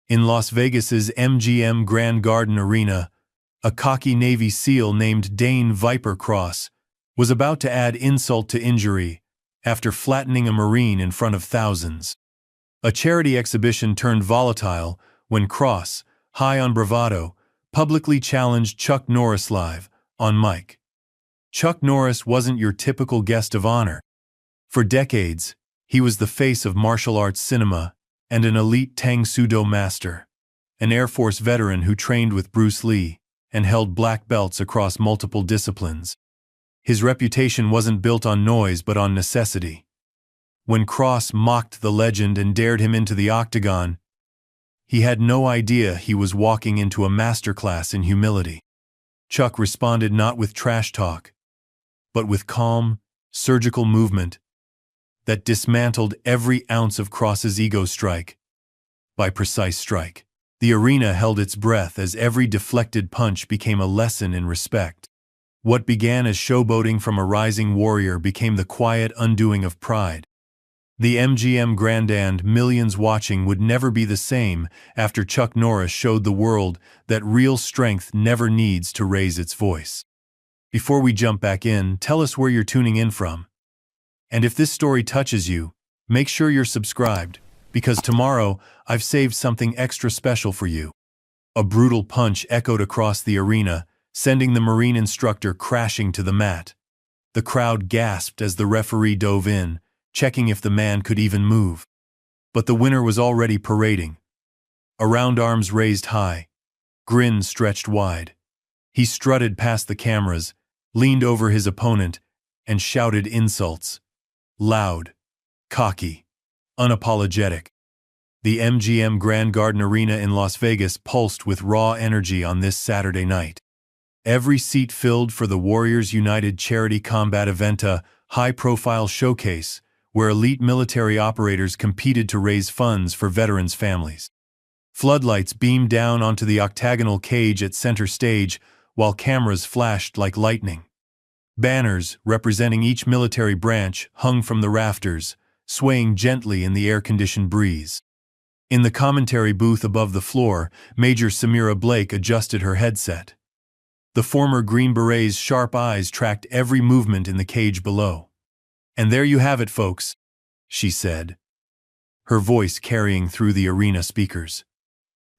In Las Vegas's MGM Grand Garden Arena, a cocky Navy SEAL named Dane Viper Cross was about to add insult to injury after flattening a Marine in front of thousands. A charity exhibition turned volatile when Cross, high on bravado, publicly challenged Chuck Norris live on mic. Chuck Norris wasn't your typical guest of honor. For decades, he was the face of martial arts cinema and an elite Tang Soo Do master, an Air Force veteran who trained with Bruce Lee and held black belts across multiple disciplines. His reputation wasn't built on noise but on necessity. When Cross mocked the legend and dared him into the octagon, he had no idea he was walking into a masterclass in humility. Chuck responded not with trash talk, but with calm, surgical movement that dismantled every ounce of Cross's ego strike by precise strike. The arena held its breath as every deflected punch became a lesson in respect. What began as showboating from a rising warrior became the quiet undoing of pride. The MGM Grandstand, millions watching, would never be the same after Chuck Norris showed the world that real strength never needs to raise its voice. Before we jump back in, tell us where you're tuning in from. And if this story touches you, make sure you're subscribed, because tomorrow I've saved something extra special for you. A brutal punch echoed across the arena, sending the Marine instructor crashing to the mat. The crowd gasped as the referee dove in, checking if the man could even move. But the winner was already parading. Around, arms raised high, grin stretched wide. He strutted past the cameras, leaned over his opponent, and shouted insults. Loud, cocky, unapologetic. The MGM Grand Garden Arena in Las Vegas pulsed with raw energy on this Saturday night. Every seat filled for the Warriors United charity combat event, a high-profile showcase where elite military operators competed to raise funds for veterans' families. Floodlights beamed down onto the octagonal cage at center stage while cameras flashed like lightning. Banners representing each military branch hung from the rafters, swaying gently in the air-conditioned breeze. In the commentary booth above the floor, Major Samira Blake adjusted her headset. The former Green Beret's sharp eyes tracked every movement in the cage below. "And there you have it, folks," she said, her voice carrying through the arena speakers.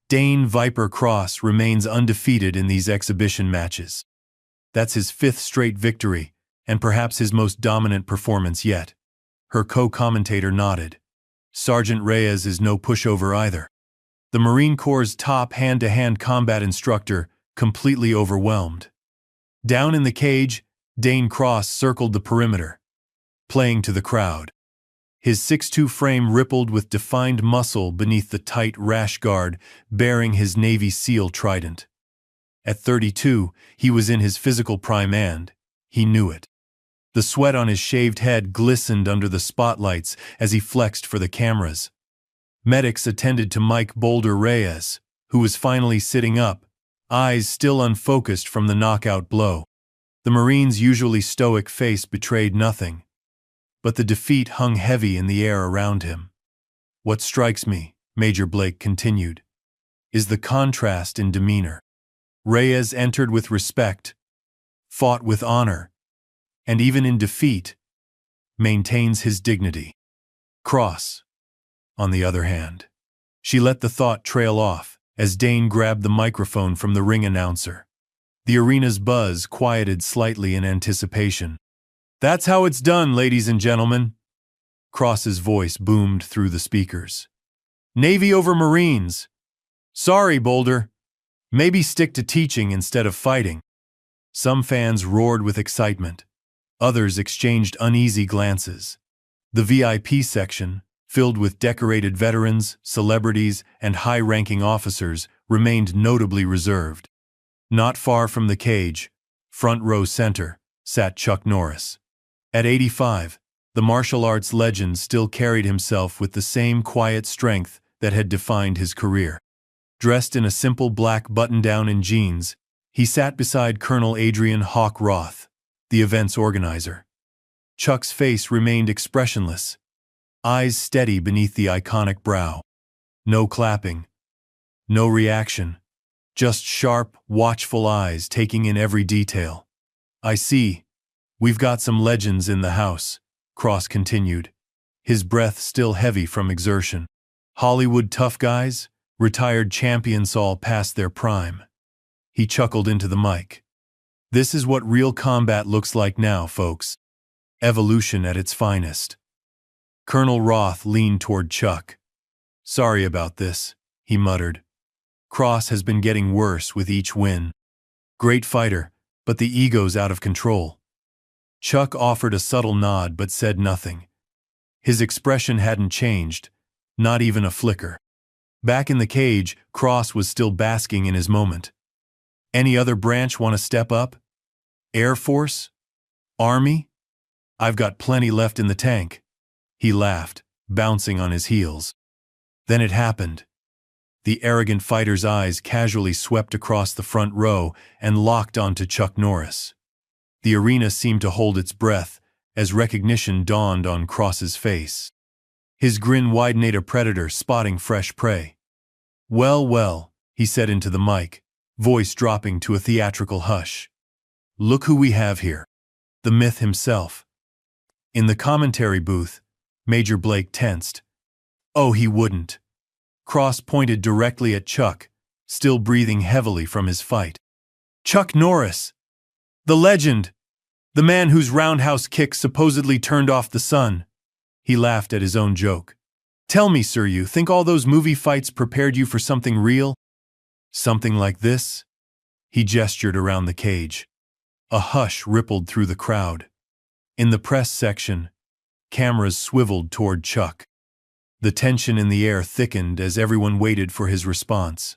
"Dane Viper Cross remains undefeated in these exhibition matches. That's his 5th straight victory, and perhaps his most dominant performance yet." Her co-commentator nodded. "Sergeant Reyes is no pushover either." The Marine Corps' top hand-to-hand combat instructor completely overwhelmed. Down in the cage, Dane Cross circled the perimeter, playing to the crowd. His 6'2" frame rippled with defined muscle beneath the tight rash guard bearing his Navy SEAL trident. At 32, he was in his physical prime and he knew it. The sweat on his shaved head glistened under the spotlights as he flexed for the cameras. Medics attended to Mike Boulder Reyes, who was finally sitting up, eyes still unfocused from the knockout blow. The Marine's usually stoic face betrayed nothing, but the defeat hung heavy in the air around him. "What strikes me," Major Blake continued, "is the contrast in demeanor. Reyes entered with respect, fought with honor, and even in defeat, maintains his dignity. Cross, on the other hand." She let the thought trail off as Dane grabbed the microphone from the ring announcer. The arena's buzz quieted slightly in anticipation. "That's how it's done, ladies and gentlemen." Cross's voice boomed through the speakers. "Navy over Marines. Sorry, Boulder. Maybe stick to teaching instead of fighting." Some fans roared with excitement. Others exchanged uneasy glances. The VIP section, filled with decorated veterans, celebrities, and high-ranking officers, remained notably reserved. Not far from the cage, front row center, sat Chuck Norris. At 85, the martial arts legend still carried himself with the same quiet strength that had defined his career. Dressed in a simple black button-down and jeans, he sat beside Colonel Adrian Hawk Roth, the event's organizer. Chuck's face remained expressionless, eyes steady beneath the iconic brow. No clapping, No reaction. Just sharp, watchful eyes taking in every detail. I see. We've got some legends in the house, Cross continued, his breath still heavy from exertion. Hollywood tough guys, retired champions all past their prime. He chuckled into the mic. This is what real combat looks like now, folks. Evolution at its finest. Colonel Roth leaned toward Chuck. Sorry about this, he muttered. Cross has been getting worse with each win. Great fighter, but the ego's out of control. Chuck offered a subtle nod but said nothing. His expression hadn't changed, not even a flicker. Back in the cage, Cross was still basking in his moment. Any other branch want to step up? Air Force? Army? I've got plenty left in the tank. He laughed, bouncing on his heels. Then it happened. The arrogant fighter's eyes casually swept across the front row and locked onto Chuck Norris. The arena seemed to hold its breath as recognition dawned on Cross's face. His grin widened, a predator spotting fresh prey. Well, well, he said into the mic, voice dropping to a theatrical hush. Look who we have here. The myth himself. In the commentary booth, Major Blake tensed. Oh, he wouldn't. Cross pointed directly at Chuck, still breathing heavily from his fight. Chuck Norris! The legend! The man whose roundhouse kick supposedly turned off the sun. He laughed at his own joke. Tell me, sir, you think all those movie fights prepared you for something real? Something like this? He gestured around the cage. A hush rippled through the crowd. In the press section, cameras swiveled toward Chuck. The tension in the air thickened as everyone waited for his response.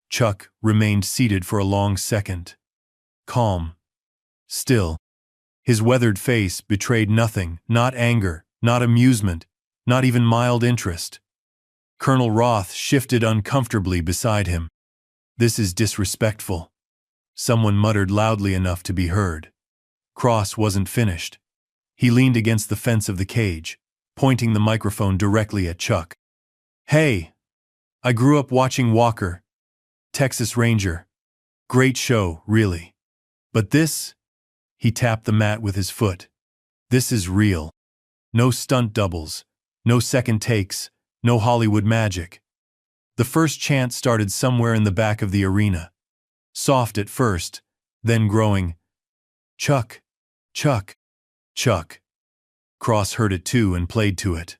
Chuck remained seated for a long second. Calm. Still. His weathered face betrayed nothing, not anger, not amusement, not even mild interest. Colonel Roth shifted uncomfortably beside him. This is disrespectful. Someone muttered loudly enough to be heard. Cross wasn't finished. He leaned against the fence of the cage, pointing the microphone directly at Chuck. Hey, I grew up watching Walker, Texas Ranger. Great show, really. But this? He tapped the mat with his foot. This is real. No stunt doubles, no second takes, no Hollywood magic. The first chant started somewhere in the back of the arena. Soft at first, then growing. Chuck, Chuck, Chuck. Cross heard it too and played to it.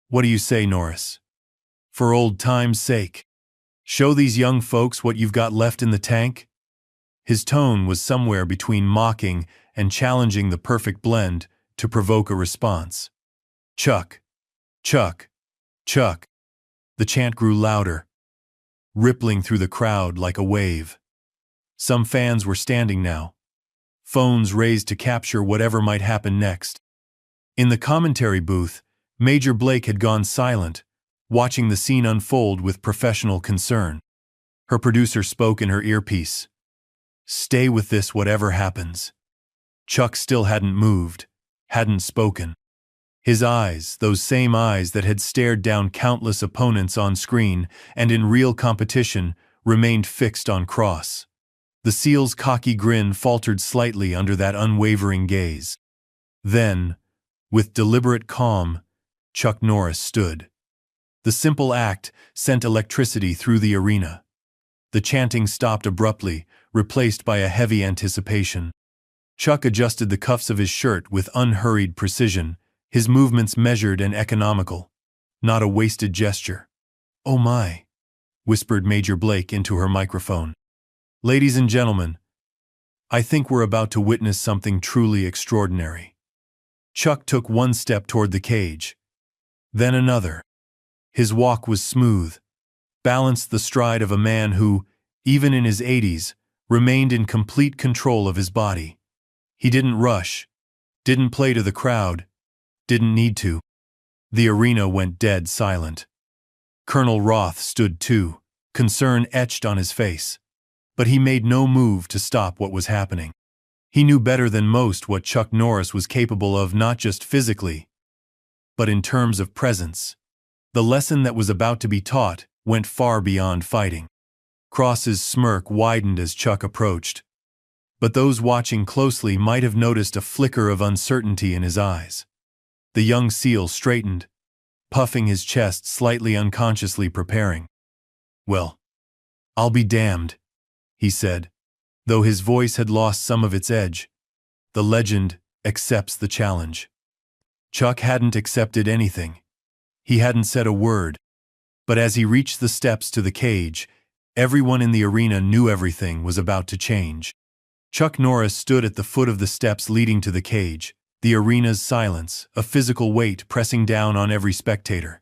What do you say, Norris? For old time's sake. Show these young folks what you've got left in the tank? His tone was somewhere between mocking and challenging, the perfect blend to provoke a response. Chuck, Chuck, Chuck. The chant grew louder, rippling through the crowd like a wave. Some fans were standing now, phones raised to capture whatever might happen next. In the commentary booth, Major Blake had gone silent, watching the scene unfold with professional concern. Her producer spoke in her earpiece. Stay with this whatever happens. Chuck still hadn't moved, hadn't spoken. His eyes, those same eyes that had stared down countless opponents on screen and in real competition, remained fixed on Cross. The SEAL's cocky grin faltered slightly under that unwavering gaze. Then, with deliberate calm, Chuck Norris stood. The simple act sent electricity through the arena. The chanting stopped abruptly, replaced by a heavy anticipation. Chuck adjusted the cuffs of his shirt with unhurried precision, his movements measured and economical. Not a wasted gesture. Oh my, whispered Major Blake into her microphone. Ladies and gentlemen, I think we're about to witness something truly extraordinary. Chuck took one step toward the cage, then another. His walk was smooth, balanced the stride of a man who, even in his 80s, remained in complete control of his body. He didn't rush, didn't play to the crowd, didn't need to. The arena went dead silent. Colonel Roth stood too, concern etched on his face. But he made no move to stop what was happening. He knew better than most what Chuck Norris was capable of, not just physically, but in terms of presence. The lesson that was about to be taught went far beyond fighting. Cross's smirk widened as Chuck approached, but those watching closely might have noticed a flicker of uncertainty in his eyes. The young SEAL straightened, puffing his chest slightly unconsciously preparing. "Well, I'll be damned," he said, though his voice had lost some of its edge. "The legend accepts the challenge." Chuck hadn't accepted anything. He hadn't said a word. But as he reached the steps to the cage, everyone in the arena knew everything was about to change. Chuck Norris stood at the foot of the steps leading to the cage, the arena's silence, a physical weight pressing down on every spectator.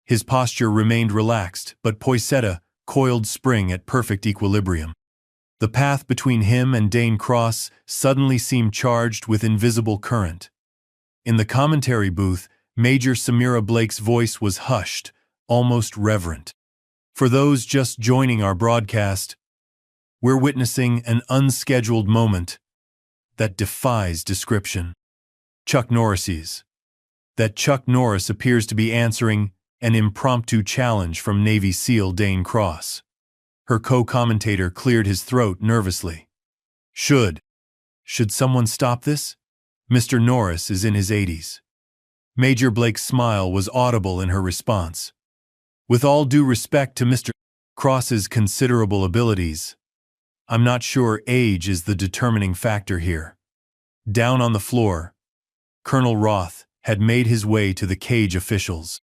His posture remained relaxed, but poised a coiled spring at perfect equilibrium. The path between him and Dane Cross suddenly seemed charged with invisible current. In the commentary booth, Major Samira Blake's voice was hushed, almost reverent. "For those just joining our broadcast, we're witnessing an unscheduled moment that defies description. Chuck Norris's. That Chuck Norris appears to be answering an impromptu challenge from Navy SEAL Dane Cross." Her co-commentator cleared his throat nervously. Should someone stop this? Mr. Norris is in his 80s. Major Blake's smile was audible in her response. "With all due respect to Mr. Cross's considerable abilities, I'm not sure age is the determining factor here." Down on the floor, Colonel Roth had made his way to the cage officials.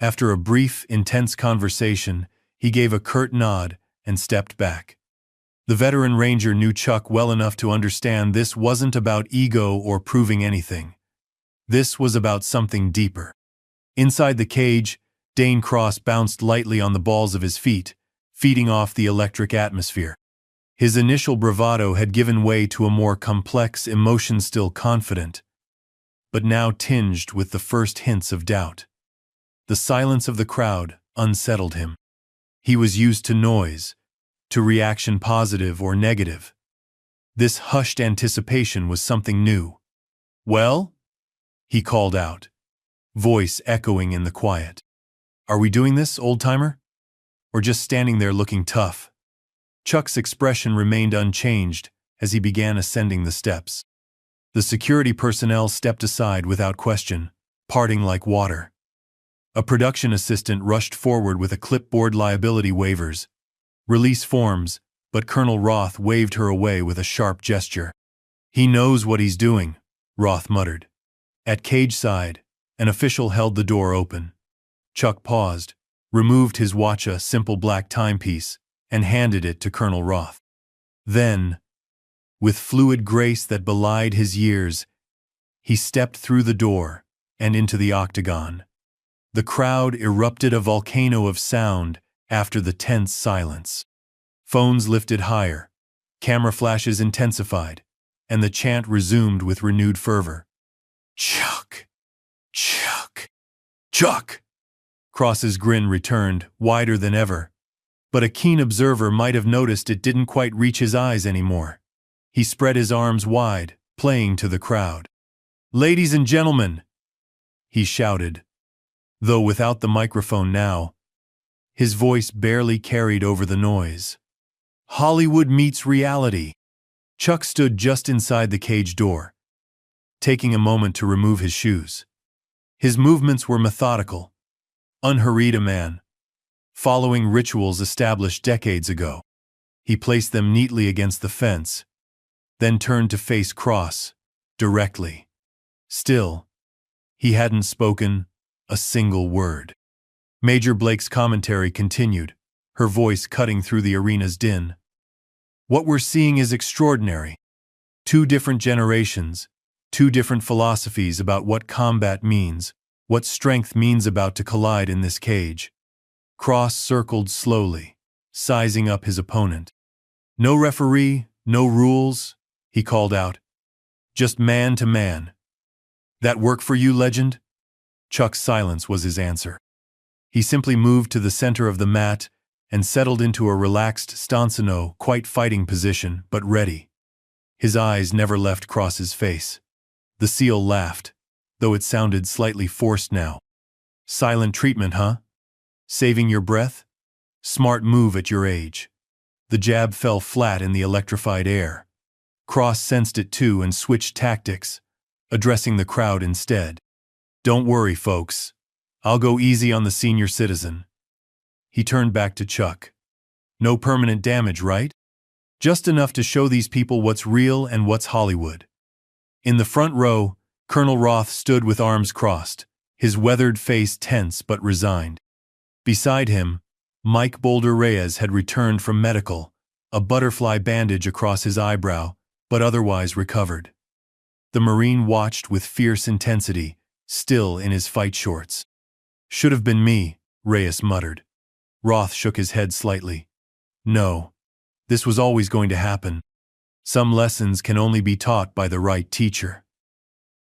After a brief, intense conversation, he gave a curt nod and stepped back. The veteran ranger knew Chuck well enough to understand this wasn't about ego or proving anything. This was about something deeper. Inside the cage, Dane Cross bounced lightly on the balls of his feet, feeding off the electric atmosphere. His initial bravado had given way to a more complex emotion, still confident, but now tinged with the first hints of doubt. The silence of the crowd unsettled him. He was used to noise, to reaction positive or negative. This hushed anticipation was something new. "Well?" he called out, voice echoing in the quiet. "Are we doing this, old-timer? Or just standing there looking tough?" Chuck's expression remained unchanged as he began ascending the steps. The security personnel stepped aside without question, parting like water. A production assistant rushed forward with a clipboard liability waivers, release forms, but Colonel Roth waved her away with a sharp gesture. "He knows what he's doing," Roth muttered. At cage side, an official held the door open. Chuck paused, removed his watch, a simple black timepiece, and handed it to Colonel Roth. Then, with fluid grace that belied his years, he stepped through the door and into the octagon. The crowd erupted a volcano of sound after the tense silence. Phones lifted higher, camera flashes intensified, and the chant resumed with renewed fervor. "Chuck! Chuck! Chuck!" Cross's grin returned, wider than ever, but a keen observer might have noticed it didn't quite reach his eyes anymore. He spread his arms wide, playing to the crowd. "Ladies and gentlemen," he shouted, though without the microphone now, his voice barely carried over the noise. "Hollywood meets reality." Chuck stood just inside the cage door, taking a moment to remove his shoes. His movements were methodical, unhurried, a man following rituals established decades ago. He placed them neatly against the fence, then turned to face Cross, directly. Still, he hadn't spoken a single word. Major Blake's commentary continued, her voice cutting through the arena's din. "What we're seeing is extraordinary. Two different generations, two different philosophies about what combat means, what strength means, about to collide in this cage." Cross circled slowly, sizing up his opponent. "No referee, no rules," he called out. "Just man to man. That work for you, legend?" Chuck's silence was his answer. He simply moved to the center of the mat and settled into a relaxed stanzano, quite fighting position, but ready. His eyes never left Cross's face. The SEAL laughed, though it sounded slightly forced now. "Silent treatment, huh? Saving your breath?" Smart move at your age. The jab fell flat in the electrified air. Cross sensed it too and switched tactics, addressing the crowd instead. Don't worry, folks. I'll go easy on the senior citizen. He turned back to Chuck. No permanent damage, right? Just enough to show these people what's real and what's Hollywood. In the front row, Colonel Roth stood with arms crossed, his weathered face tense but resigned. Beside him, Mike Boulder Reyes had returned from medical, a butterfly bandage across his eyebrow, but otherwise recovered. The Marine watched with fierce intensity, still in his fight shorts. Should have been me, Reyes muttered. Roth shook his head slightly. No. This was always going to happen. Some lessons can only be taught by the right teacher.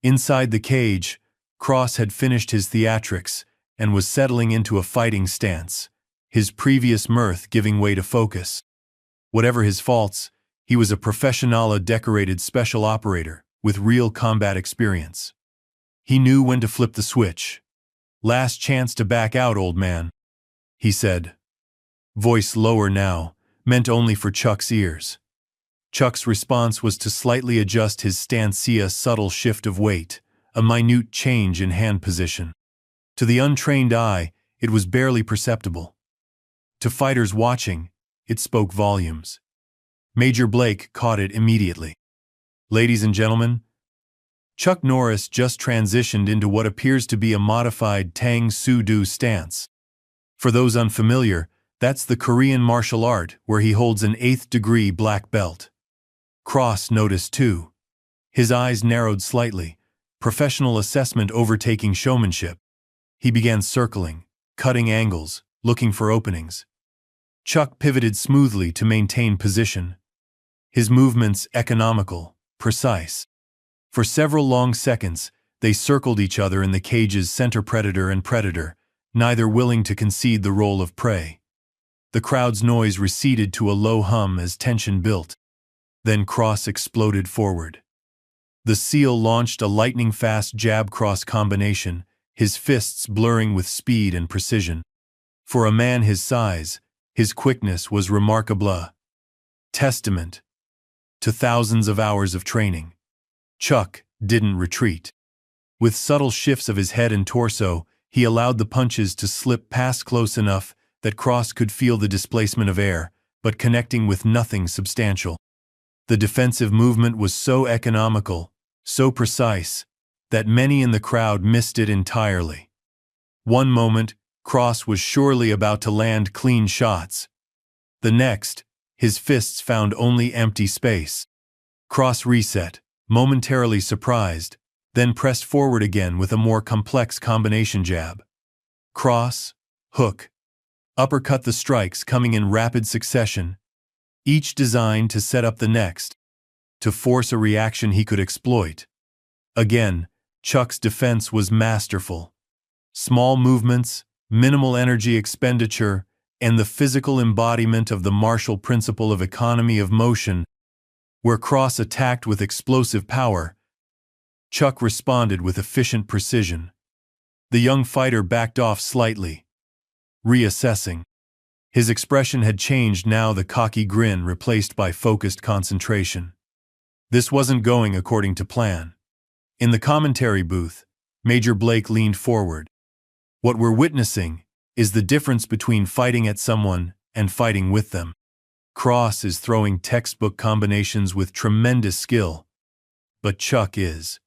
Inside the cage, Cross had finished his theatrics and was settling into a fighting stance, his previous mirth giving way to focus. Whatever his faults, he was a professional decorated special operator with real combat experience. He knew when to flip the switch. Last chance to back out, old man, he said. Voice lower now, meant only for Chuck's ears. Chuck's response was to slightly adjust his stance, a subtle shift of weight, a minute change in hand position. To the untrained eye, it was barely perceptible. To fighters watching, it spoke volumes. Major Blake caught it immediately. Ladies and gentlemen, Chuck Norris just transitioned into what appears to be a modified Tang Soo Do stance. For those unfamiliar, that's the Korean martial art where he holds an 8th degree black belt. Cross noticed too. His eyes narrowed slightly, professional assessment overtaking showmanship. He began circling, cutting angles, looking for openings. Chuck pivoted smoothly to maintain position. His movements economical, precise. For several long seconds, they circled each other in the cage's center, predator and predator, neither willing to concede the role of prey. The crowd's noise receded to a low hum as tension built. Then Cross exploded forward. The SEAL launched a lightning-fast jab-cross combination, his fists blurring with speed and precision. For a man his size, his quickness was remarkable. Testament to thousands of hours of training. Chuck didn't retreat. With subtle shifts of his head and torso, he allowed the punches to slip past close enough that Cross could feel the displacement of air, but connecting with nothing substantial. The defensive movement was so economical, so precise, that many in the crowd missed it entirely. One moment, Cross was surely about to land clean shots. The next, his fists found only empty space. Cross reset, momentarily surprised, then pressed forward again with a more complex combination jab. Cross, hook, uppercut, the strikes coming in rapid succession, each designed to set up the next, to force a reaction he could exploit. Again, Chuck's defense was masterful. Small movements, minimal energy expenditure, and the physical embodiment of the martial principle of economy of motion. Where Cross attacked with explosive power, Chuck responded with efficient precision. The young fighter backed off slightly, reassessing. His expression had changed now, the cocky grin replaced by focused concentration. This wasn't going according to plan. In the commentary booth, Major Blake leaned forward. What we're witnessing is the difference between fighting at someone and fighting with them. Cross is throwing textbook combinations with tremendous skill. But Chuck is.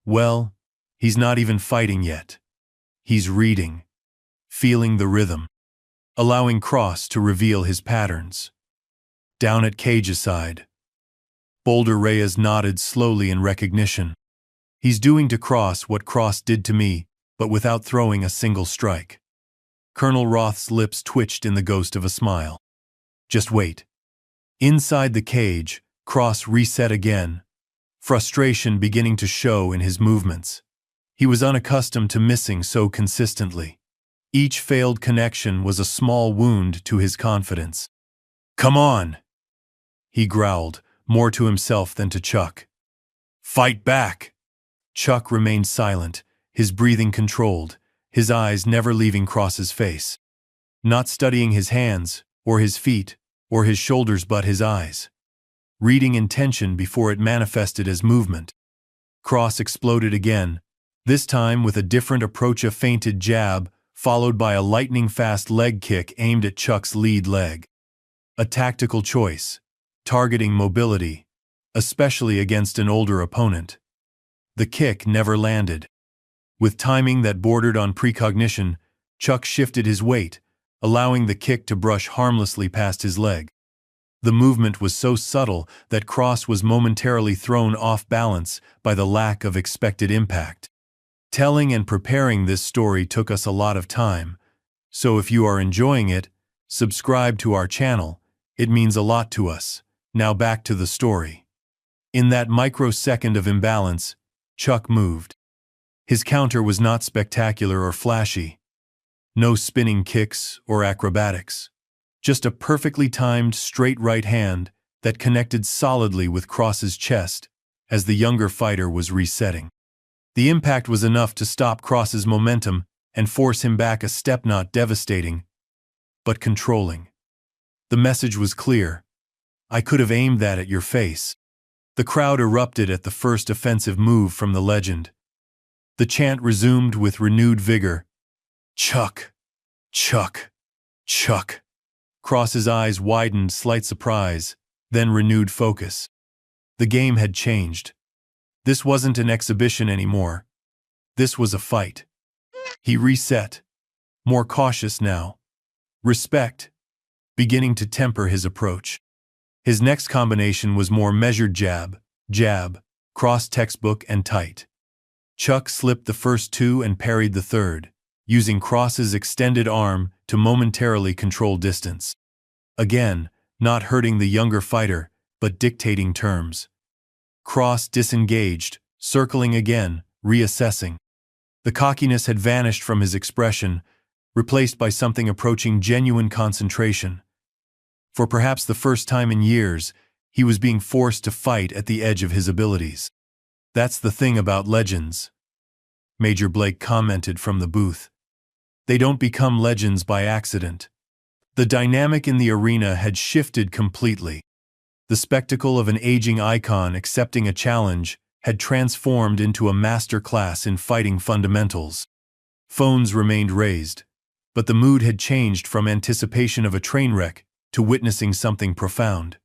Well, he's not even fighting yet. He's reading, feeling the rhythm, allowing Cross to reveal his patterns. Down at Cage's side, Boulder Reyes nodded slowly in recognition. He's doing to Cross what Cross did to me, but without throwing a single strike. Colonel Roth's lips twitched in the ghost of a smile. Just wait. Inside the cage, Cross reset again, frustration beginning to show in his movements. He was unaccustomed to missing so consistently. Each failed connection was a small wound to his confidence. Come on, he growled, more to himself than to Chuck. Fight back. Chuck remained silent, his breathing controlled, his eyes never leaving Cross's face. not studying his hands, or his feet, or his shoulders but his eyes. Reading intention before it manifested as movement. Cross exploded again, this time with a different approach, a feinted jab, followed by a lightning-fast leg kick aimed at Chuck's lead leg. A tactical choice, targeting mobility, especially against an older opponent. The kick never landed. With timing that bordered on precognition, Chuck shifted his weight, allowing the kick to brush harmlessly past his leg. The movement was so subtle that Cross was momentarily thrown off balance by the lack of expected impact. Telling and preparing this story took us a lot of time, so if you are enjoying it, subscribe to our channel. It means a lot to us. Now back to the story. In that microsecond of imbalance, Chuck moved. His counter was not spectacular or flashy. No spinning kicks or acrobatics. Just a perfectly timed straight right hand that connected solidly with Cross's chest as the younger fighter was resetting. The impact was enough to stop Cross's momentum and force him back a step, not devastating, but controlling. The message was clear. I could have aimed that at your face. The crowd erupted at the first offensive move from the legend. The chant resumed with renewed vigor. Chuck! Chuck! Chuck! Cross's eyes widened, slight surprise, then renewed focus. The game had changed. This wasn't an exhibition anymore. This was a fight. He reset, more cautious now. Respect, beginning to temper his approach. His next combination was more measured jab, Cross textbook and tight. Chuck slipped the first two and parried the third, using Cross's extended arm to momentarily control distance. Again, not hurting the younger fighter, but dictating terms. Cross disengaged, circling again, reassessing. The cockiness had vanished from his expression, replaced by something approaching genuine concentration. For perhaps the first time in years, he was being forced to fight at the edge of his abilities. That's the thing about legends, Major Blake commented from the booth. They don't become legends by accident. The dynamic in the arena had shifted completely. The spectacle of an aging icon accepting a challenge had transformed into a master class in fighting fundamentals. Phones remained raised, but the mood had changed from anticipation of a train wreck to witnessing something profound.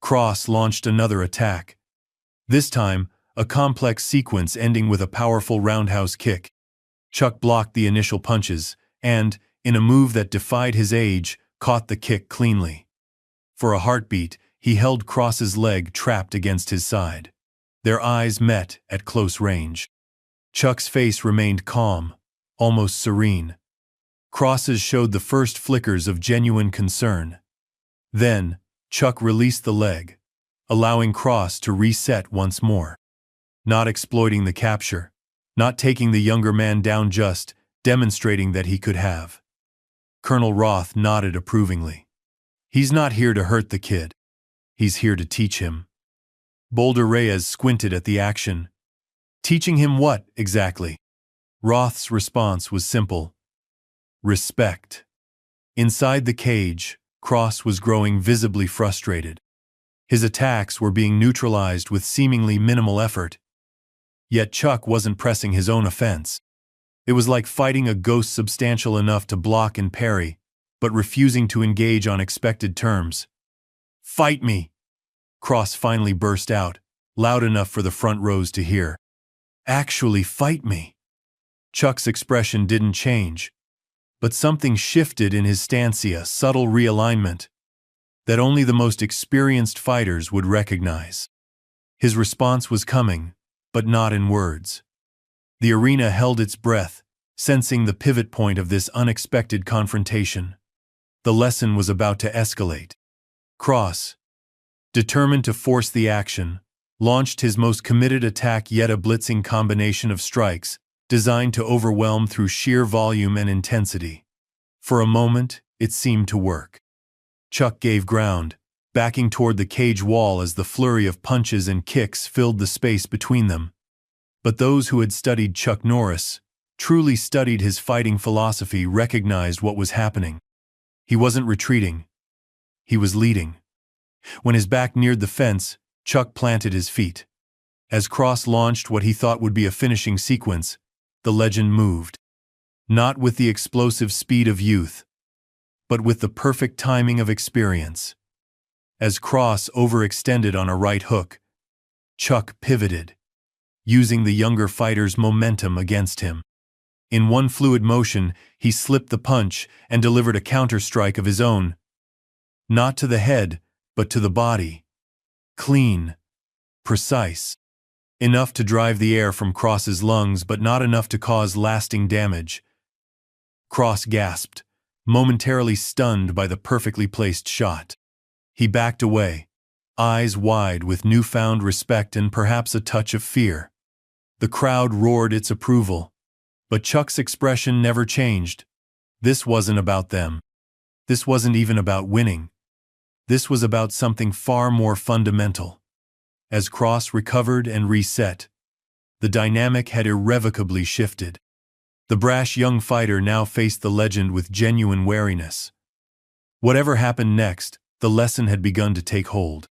Cross launched another attack. This time, a complex sequence ending with a powerful roundhouse kick. Chuck blocked the initial punches and, in a move that defied his age, caught the kick cleanly. For a heartbeat, he held Cross's leg trapped against his side. Their eyes met at close range. Chuck's face remained calm, almost serene. Cross's showed the first flickers of genuine concern. Then, Chuck released the leg, allowing Cross to reset once more. Not exploiting the capture, not taking the younger man down, just demonstrating that he could have. Colonel Roth nodded approvingly. He's not here to hurt the kid. He's here to teach him. Boulder Reyes squinted at the action. Teaching him what, exactly? Roth's response was simple. Respect. Inside the cage, Cross was growing visibly frustrated. His attacks were being neutralized with seemingly minimal effort. Yet Chuck wasn't pressing his own offense. It was like fighting a ghost substantial enough to block and parry, but refusing to engage on expected terms. Fight me! Cross finally burst out, loud enough for the front rows to hear. Actually fight me! Chuck's expression didn't change, but something shifted in his stance, a subtle realignment that only the most experienced fighters would recognize. His response was coming, but not in words. The arena held its breath, sensing the pivot point of this unexpected confrontation. The lesson was about to escalate. Cross, determined to force the action, launched his most committed attack yet, a blitzing combination of strikes designed to overwhelm through sheer volume and intensity. For a moment, it seemed to work. Chuck gave ground, backing toward the cage wall as the flurry of punches and kicks filled the space between them. But those who had studied Chuck Norris, truly studied his fighting philosophy, recognized what was happening. He wasn't retreating. He was leading. When his back neared the fence, Chuck planted his feet. As Cross launched what he thought would be a finishing sequence, the legend moved. Not with the explosive speed of youth, but with the perfect timing of experience. As Cross overextended on a right hook, Chuck pivoted, using the younger fighter's momentum against him. In one fluid motion, he slipped the punch and delivered a counter-strike of his own. Not to the head, but to the body. Clean. Precise. Enough to drive the air from Cross's lungs, but not enough to cause lasting damage. Cross gasped, momentarily stunned by the perfectly placed shot. He backed away, eyes wide with newfound respect and perhaps a touch of fear. The crowd roared its approval, but Chuck's expression never changed. This wasn't about them. This wasn't even about winning. This was about something far more fundamental. As Cross recovered and reset, the dynamic had irrevocably shifted. The brash young fighter now faced the legend with genuine wariness. Whatever happened next, the lesson had begun to take hold.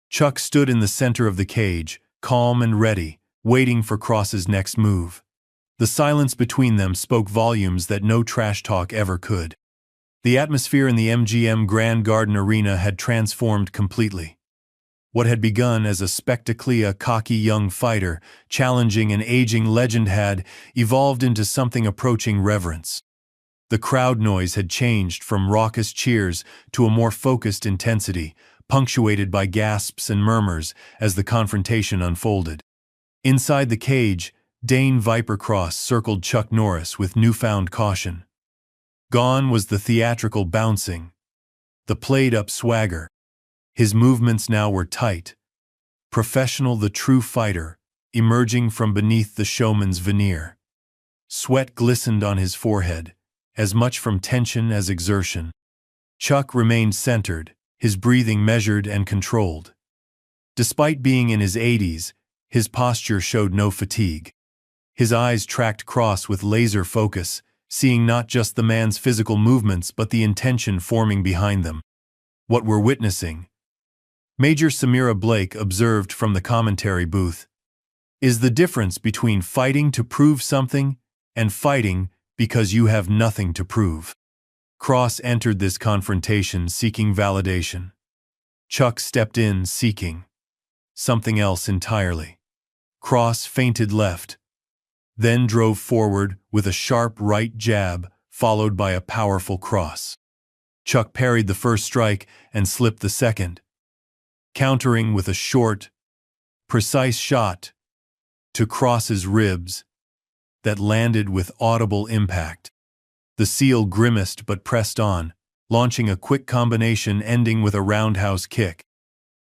Chuck stood in the center of the cage, calm and ready, waiting for Cross's next move. The silence between them spoke volumes that no trash talk ever could. The atmosphere in the MGM Grand Garden Arena had transformed completely. What had begun as a spectacly cocky young fighter challenging an aging legend had evolved into something approaching reverence. The crowd noise had changed from raucous cheers to a more focused intensity, punctuated by gasps and murmurs as the confrontation unfolded. Inside the cage, Dane Viper Cross circled Chuck Norris with newfound caution. Gone was the theatrical bouncing, the played-up swagger. His movements now were tight, professional, the true fighter, emerging from beneath the showman's veneer. Sweat glistened on his forehead, as much from tension as exertion. Chuck remained centered, his breathing measured and controlled. Despite being in his 80s, his posture showed no fatigue. His eyes tracked Cross with laser focus, seeing not just the man's physical movements but the intention forming behind them. What we're witnessing, Major Samira Blake observed from the commentary booth, is the difference between fighting to prove something and fighting because you have nothing to prove. Cross entered this confrontation seeking validation. Chuck stepped in seeking something else entirely. Cross feinted left, then drove forward with a sharp right jab followed by a powerful cross. Chuck parried the first strike and slipped the second, countering with a short, precise shot to Cross's ribs that landed with audible impact. The Seal grimaced but pressed on, launching a quick combination ending with a roundhouse kick.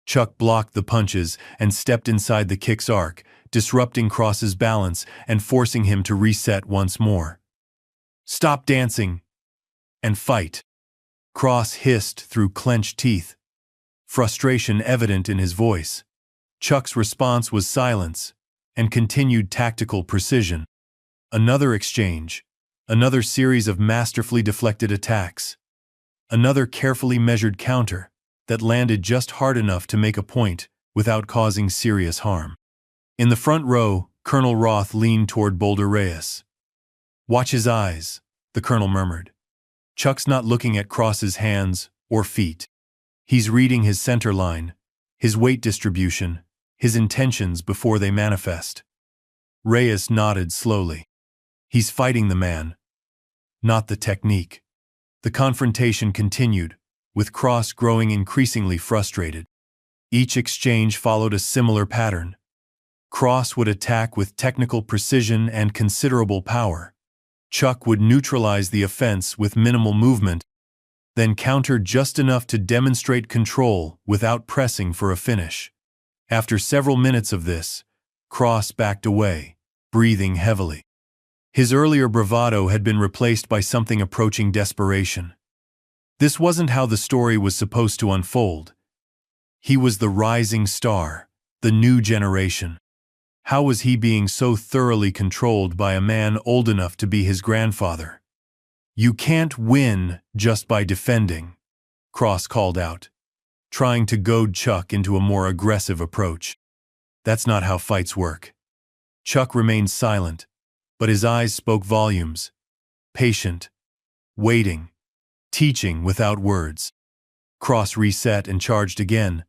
Chuck blocked the punches and stepped inside the kick's arc, disrupting Cross's balance and forcing him to reset once more. "Stop dancing and fight," Cross hissed through clenched teeth, frustration evident in his voice. Chuck's response was silence and continued tactical precision. Another exchange, another series of masterfully deflected attacks, another carefully measured counter that landed just hard enough to make a point without causing serious harm. In the front row, Colonel Roth leaned toward Boulder Reyes. "Watch his eyes," the colonel murmured. "Chuck's not looking at Cross's hands or feet. He's reading his center line, his weight distribution, his intentions before they manifest." Reyes nodded slowly. "He's fighting the man, not the technique." The confrontation continued, with Cross growing increasingly frustrated. Each exchange followed a similar pattern. Cross would attack with technical precision and considerable power. Chuck would neutralize the offense with minimal movement, then counter just enough to demonstrate control without pressing for a finish. After several minutes of this, Cross backed away, breathing heavily. His earlier bravado had been replaced by something approaching desperation. This wasn't how the story was supposed to unfold. He was the rising star, the new generation. How was he being so thoroughly controlled by a man old enough to be his grandfather? You can't win just by defending, Cross called out, trying to goad Chuck into a more aggressive approach. That's not how fights work. Chuck remained silent, but his eyes spoke volumes. Patient, waiting, teaching without words. Cross reset and charged again,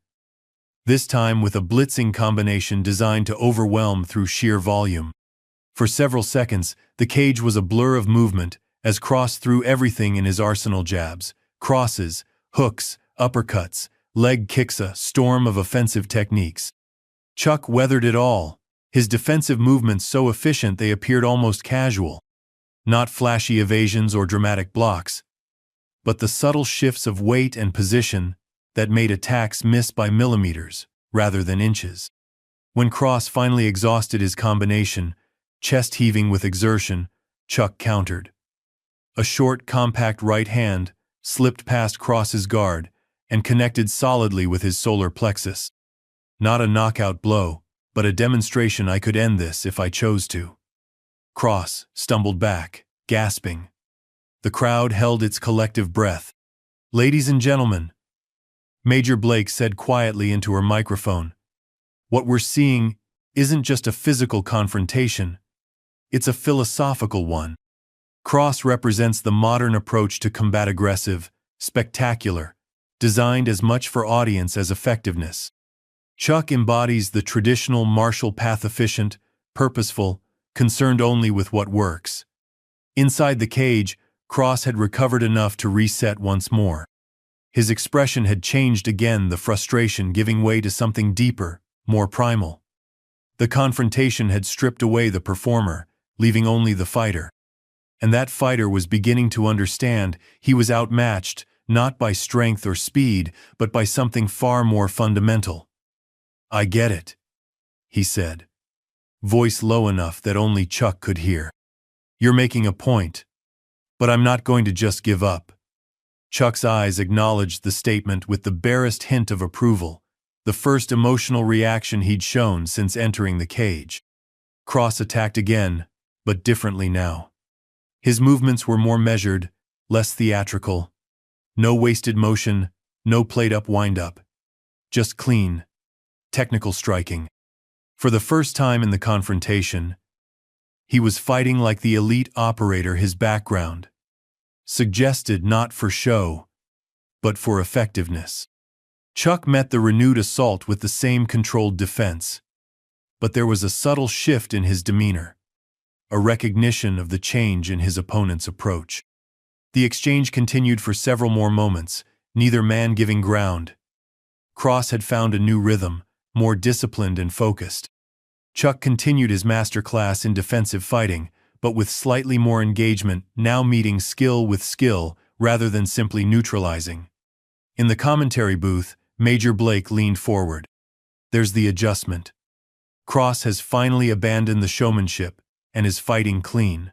this time with a blitzing combination designed to overwhelm through sheer volume. For several seconds, the cage was a blur of movement as Cross threw everything in his arsenal: jabs, crosses, hooks, uppercuts, leg kicks, a storm of offensive techniques. Chuck weathered it all, his defensive movements so efficient they appeared almost casual. Not flashy evasions or dramatic blocks, but the subtle shifts of weight and position that made attacks miss by millimeters rather than inches. When Cross finally exhausted his combination, chest heaving with exertion, Chuck countered. A short, compact right hand slipped past Cross's guard and connected solidly with his solar plexus. Not a knockout blow, but a demonstration I could end this if I chose to. Cross stumbled back, gasping. The crowd held its collective breath. "Ladies and gentlemen," Major Blake said quietly into her microphone, "what we're seeing isn't just a physical confrontation, it's a philosophical one. Cross represents the modern approach to combat, aggressive, spectacular, designed as much for audience as effectiveness. Chuck embodies the traditional martial path: efficient, purposeful, concerned only with what works." Inside the cage, Cross had recovered enough to reset once more. His expression had changed again, the frustration giving way to something deeper, more primal. The confrontation had stripped away the performer, leaving only the fighter. And that fighter was beginning to understand he was outmatched, not by strength or speed, but by something far more fundamental. "I get it," he said, voice low enough that only Chuck could hear. "You're making a point. But I'm not going to just give up." Chuck's eyes acknowledged the statement with the barest hint of approval, the first emotional reaction he'd shown since entering the cage. Cross attacked again, but differently now. His movements were more measured, less theatrical. No wasted motion, no played-up wind-up. Just clean, technical striking. For the first time in the confrontation, he was fighting like the elite operator his background suggested, not for show, but for effectiveness. Chuck met the renewed assault with the same controlled defense, but there was a subtle shift in his demeanor, a recognition of the change in his opponent's approach. The exchange continued for several more moments, neither man giving ground. Cross had found a new rhythm, more disciplined and focused. Chuck continued his masterclass in defensive fighting, but with slightly more engagement, now meeting skill with skill rather than simply neutralizing. In the commentary booth, Major Blake leaned forward. "There's the adjustment. Cross has finally abandoned the showmanship and is fighting clean.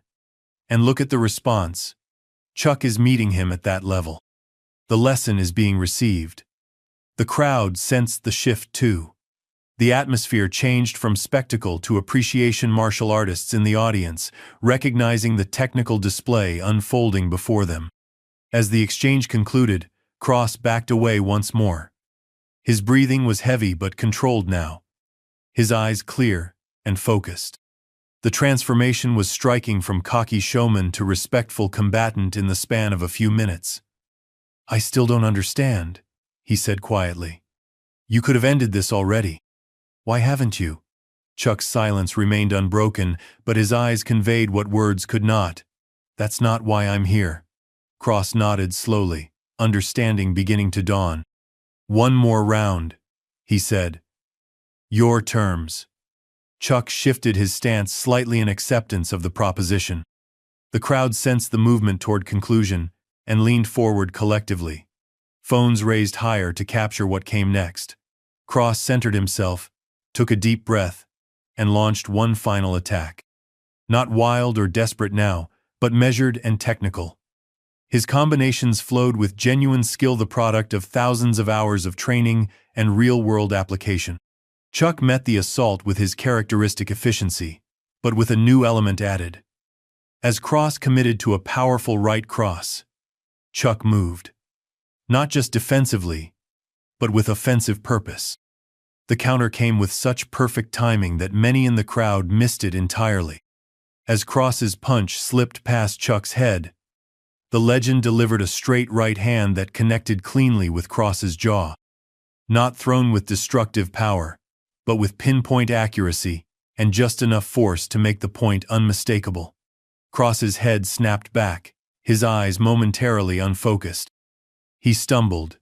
And look at the response. Chuck is meeting him at that level. The lesson is being received." The crowd sensed the shift too. The atmosphere changed from spectacle to appreciation, martial artists in the audience, recognizing the technical display unfolding before them. As the exchange concluded, Cross backed away once more. His breathing was heavy but controlled now, his eyes clear and focused. The transformation was striking from cocky showman to respectful combatant in the span of a few minutes. "I still don't understand," he said quietly. "You could have ended this already. Why haven't you?" Chuck's silence remained unbroken, but his eyes conveyed what words could not. "That's not why I'm here." Cross nodded slowly, understanding beginning to dawn. "One more round," he said. "Your terms." Chuck shifted his stance slightly in acceptance of the proposition. The crowd sensed the movement toward conclusion and leaned forward collectively, phones raised higher to capture what came next. Cross centered himself, took a deep breath, and launched one final attack. Not wild or desperate now, but measured and technical. His combinations flowed with genuine skill, the product of thousands of hours of training and real-world application. Chuck met the assault with his characteristic efficiency, but with a new element added: As Cross committed to a powerful right cross, Chuck moved. Not just defensively, but with offensive purpose. The counter came with such perfect timing that many in the crowd missed it entirely. As Cross's punch slipped past Chuck's head, the legend delivered a straight right hand that connected cleanly with Cross's jaw. Not thrown with destructive power, but with pinpoint accuracy and just enough force to make the point unmistakable. Cross's head snapped back, his eyes momentarily unfocused. He stumbled,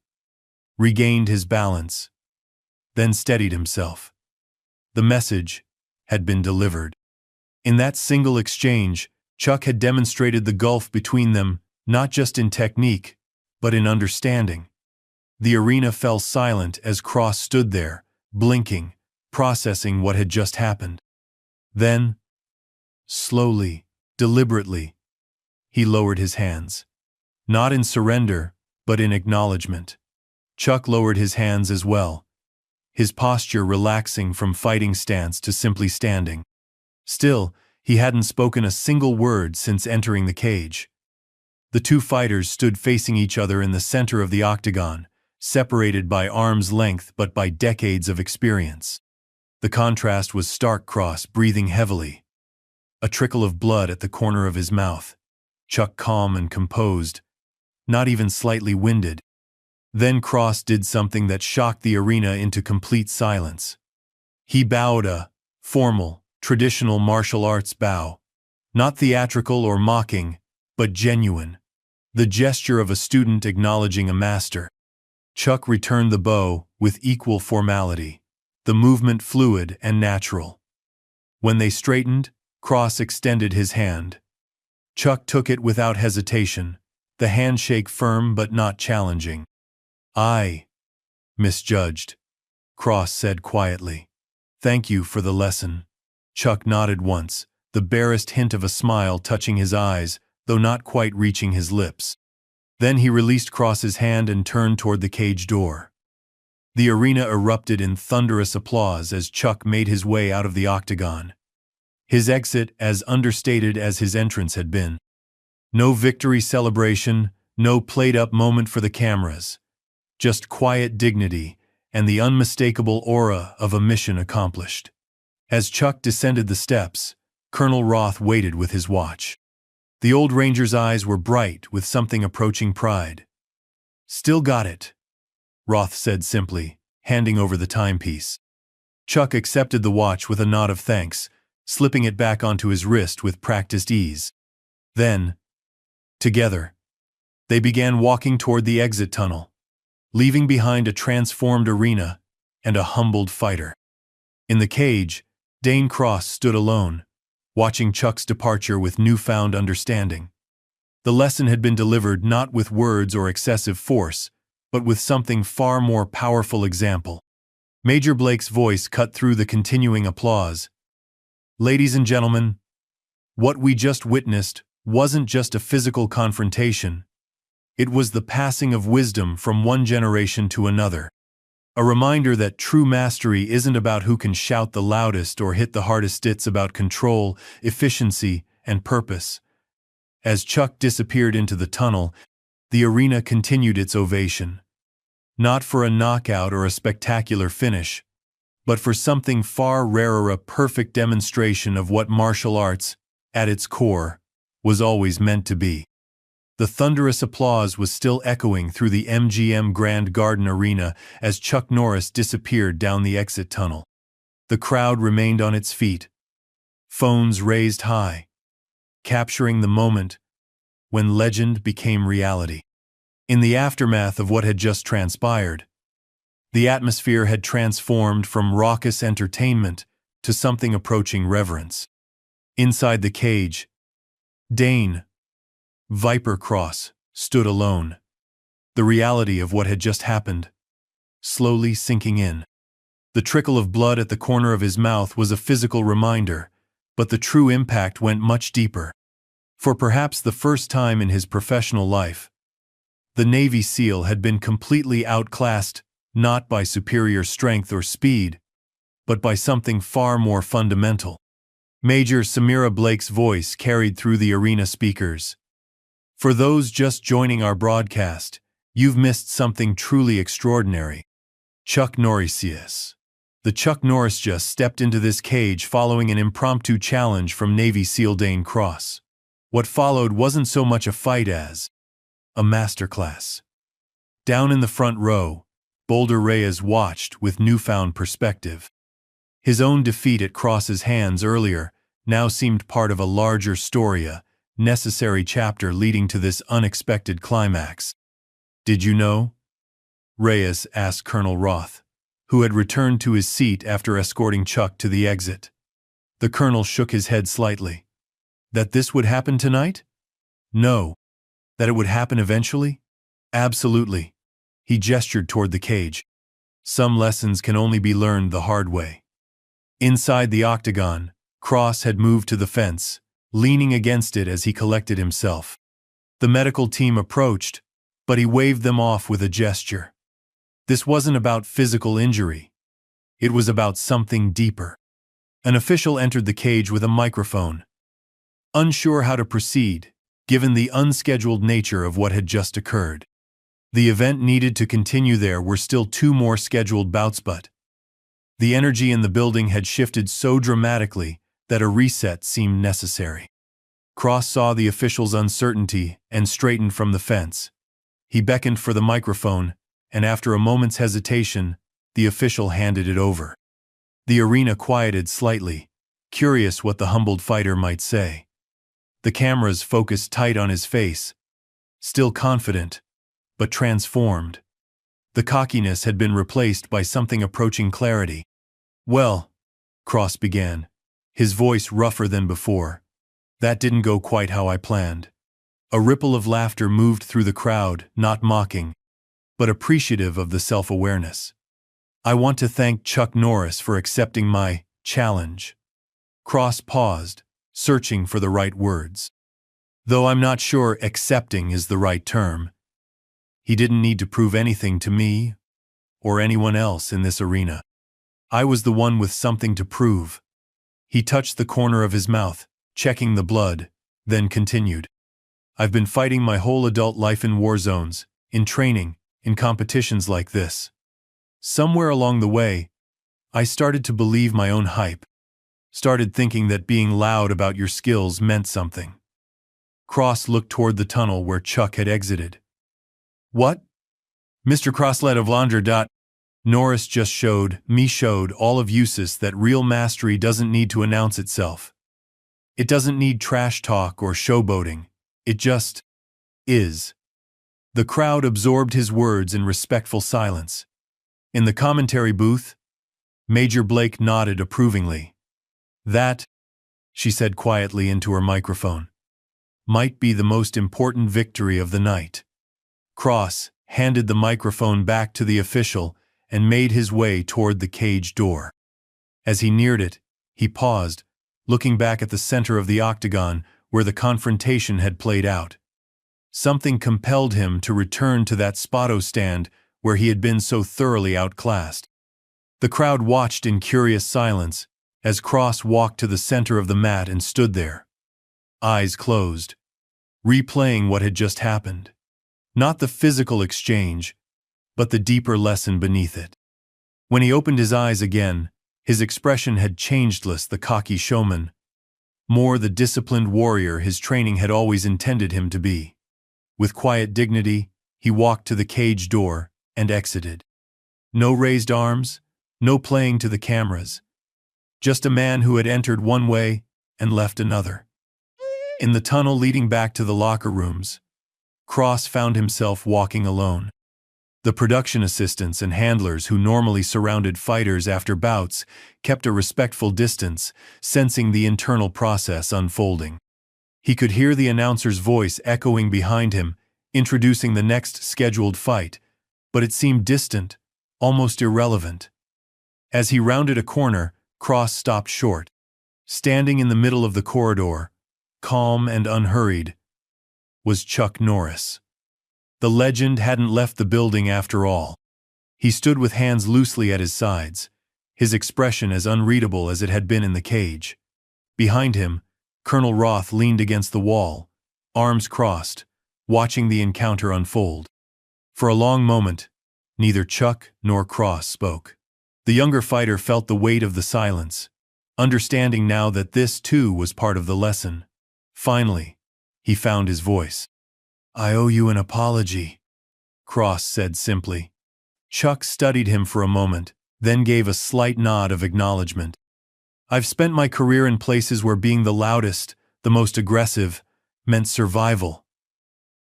regained his balance, then steadied himself. The message had been delivered. In that single exchange, Chuck had demonstrated the gulf between them, not just in technique, but in understanding. The arena fell silent as Cross stood there, blinking, processing what had just happened. Then, slowly, deliberately, he lowered his hands. Not in surrender, but in acknowledgement. Chuck lowered his hands as well, his posture relaxing from fighting stance to simply standing. Still, he hadn't spoken a single word since entering the cage. The two fighters stood facing each other in the center of the octagon, separated by arm's length but by decades of experience. The contrast was stark. Cross breathing heavily, a trickle of blood at the corner of his mouth. Chuck calm and composed, not even slightly winded. Then Cross did something that shocked the arena into complete silence. He bowed a formal, traditional martial arts bow. Not theatrical or mocking, but genuine. The gesture of a student acknowledging a master. Chuck returned the bow with equal formality, the movement fluid and natural. When they straightened, Cross extended his hand. Chuck took it without hesitation, the handshake firm but not challenging. "I misjudged," Cross said quietly. "Thank you for the lesson." Chuck nodded once, the barest hint of a smile touching his eyes, though not quite reaching his lips. Then he released Cross's hand and turned toward the cage door. The arena erupted in thunderous applause as Chuck made his way out of the octagon. His exit as understated as his entrance had been. No victory celebration, no played-up moment for the cameras. Just quiet dignity and the unmistakable aura of a mission accomplished. As Chuck descended the steps, Colonel Roth waited with his watch. The old ranger's eyes were bright with something approaching pride. "Still got it," Roth said simply, handing over the timepiece. Chuck accepted the watch with a nod of thanks, slipping it back onto his wrist with practiced ease. Then, together, they began walking toward the exit tunnel, leaving behind a transformed arena and a humbled fighter. In the cage, Dane Cross stood alone, watching Chuck's departure with newfound understanding. The lesson had been delivered not with words or excessive force, but with something far more powerful: example. Major Blake's voice cut through the continuing applause. "Ladies and gentlemen, what we just witnessed wasn't just a physical confrontation. It was the passing of wisdom from one generation to another. A reminder that true mastery isn't about who can shout the loudest or hit the hardest. It's about control, efficiency, and purpose." As Chuck disappeared into the tunnel, the arena continued its ovation. Not for a knockout or a spectacular finish, but for something far rarer: a perfect demonstration of what martial arts, at its core, was always meant to be. The thunderous applause was still echoing through the MGM Grand Garden Arena as Chuck Norris disappeared down the exit tunnel. The crowd remained on its feet, phones raised high, capturing the moment when legend became reality. In the aftermath of what had just transpired, the atmosphere had transformed from raucous entertainment to something approaching reverence. Inside the cage, Dane Viper Cross stood alone, the reality of what had just happened slowly sinking in. The trickle of blood at the corner of his mouth was a physical reminder, but the true impact went much deeper. For perhaps the first time in his professional life, the Navy SEAL had been completely outclassed, not by superior strength or speed, but by something far more fundamental: Major Samira Blake's voice carried through the arena speakers. For those just joining our broadcast, you've missed something truly extraordinary. Chuck Norris Files. The Chuck Norris just stepped into this cage following an impromptu challenge from Navy SEAL Dane Cross. What followed wasn't so much a fight as a masterclass. Down in the front row, Boulder Reyes watched with newfound perspective. His own defeat at Cross's hands earlier now seemed part of a larger story, a necessary chapter leading to this unexpected climax. Did you know? Reyes asked Colonel Roth, who had returned to his seat after escorting Chuck to the exit. The colonel shook his head slightly. That this would happen tonight? No. That it would happen eventually? Absolutely. He gestured toward the cage. Some lessons can only be learned the hard way. Inside the octagon, Cross had moved to the fence, leaning against it as he collected himself. The medical team approached, but he waved them off with a gesture. This wasn't about physical injury. It was about something deeper. An official entered the cage with a microphone. Unsure how to proceed, given the unscheduled nature of what had just occurred. The event needed to continue. There were still 2 more scheduled bouts, but the energy in the building had shifted so dramatically that a reset seemed necessary. Cross saw the official's uncertainty and straightened from the fence. He beckoned for the microphone, and after a moment's hesitation, the official handed it over. The arena quieted slightly, curious what the humbled fighter might say. The cameras focused tight on his face, still confident, but transformed. The cockiness had been replaced by something approaching clarity. Well, Cross began, his voice rougher than before. That didn't go quite how I planned. A ripple of laughter moved through the crowd, not mocking, but appreciative of the self-awareness. I want to thank Chuck Norris for accepting my challenge. Cross paused, searching for the right words. Though I'm not sure accepting is the right term. He didn't need to prove anything to me or anyone else in this arena. I was the one with something to prove. He touched the corner of his mouth, checking the blood, then continued. I've been fighting my whole adult life in war zones, in training, in competitions like this. Somewhere along the way, I started to believe my own hype. Started thinking that being loud about your skills meant something. Cross looked toward the tunnel where Chuck had exited. What? Mr. Crosslet of Laundra. Norris just showed all of uses that real mastery doesn't need to announce itself. It doesn't need trash talk or showboating. It just is. The crowd absorbed his words in respectful silence. In the commentary booth, Major Blake nodded approvingly. That, she said quietly into her microphone, might be the most important victory of the night. Cross handed the microphone back to the official and made his way toward the cage door. As he neared it, he paused, looking back at the center of the octagon where the confrontation had played out. Something compelled him to return to that spotto stand where he had been so thoroughly outclassed. The crowd watched in curious silence as Cross walked to the center of the mat and stood there, eyes closed, replaying what had just happened. Not the physical exchange, but the deeper lesson beneath it. When he opened his eyes again, his expression had changed, less the cocky showman, more the disciplined warrior his training had always intended him to be. With quiet dignity, he walked to the cage door and exited. No raised arms, no playing to the cameras. Just a man who had entered one way and left another. In the tunnel leading back to the locker rooms, Cross found himself walking alone. The production assistants and handlers who normally surrounded fighters after bouts kept a respectful distance, sensing the internal process unfolding. He could hear the announcer's voice echoing behind him, introducing the next scheduled fight, but it seemed distant, almost irrelevant. As he rounded a corner, Cross stopped short. Standing in the middle of the corridor, calm and unhurried, was Chuck Norris. The legend hadn't left the building after all. He stood with hands loosely at his sides, his expression as unreadable as it had been in the cage. Behind him, Colonel Roth leaned against the wall, arms crossed, watching the encounter unfold. For a long moment, neither Chuck nor Cross spoke. The younger fighter felt the weight of the silence, understanding now that this too was part of the lesson. Finally, he found his voice. "I owe you an apology," Cross said simply. Chuck studied him for a moment, then gave a slight nod of acknowledgement. "I've spent my career in places where being the loudest, the most aggressive, meant survival,"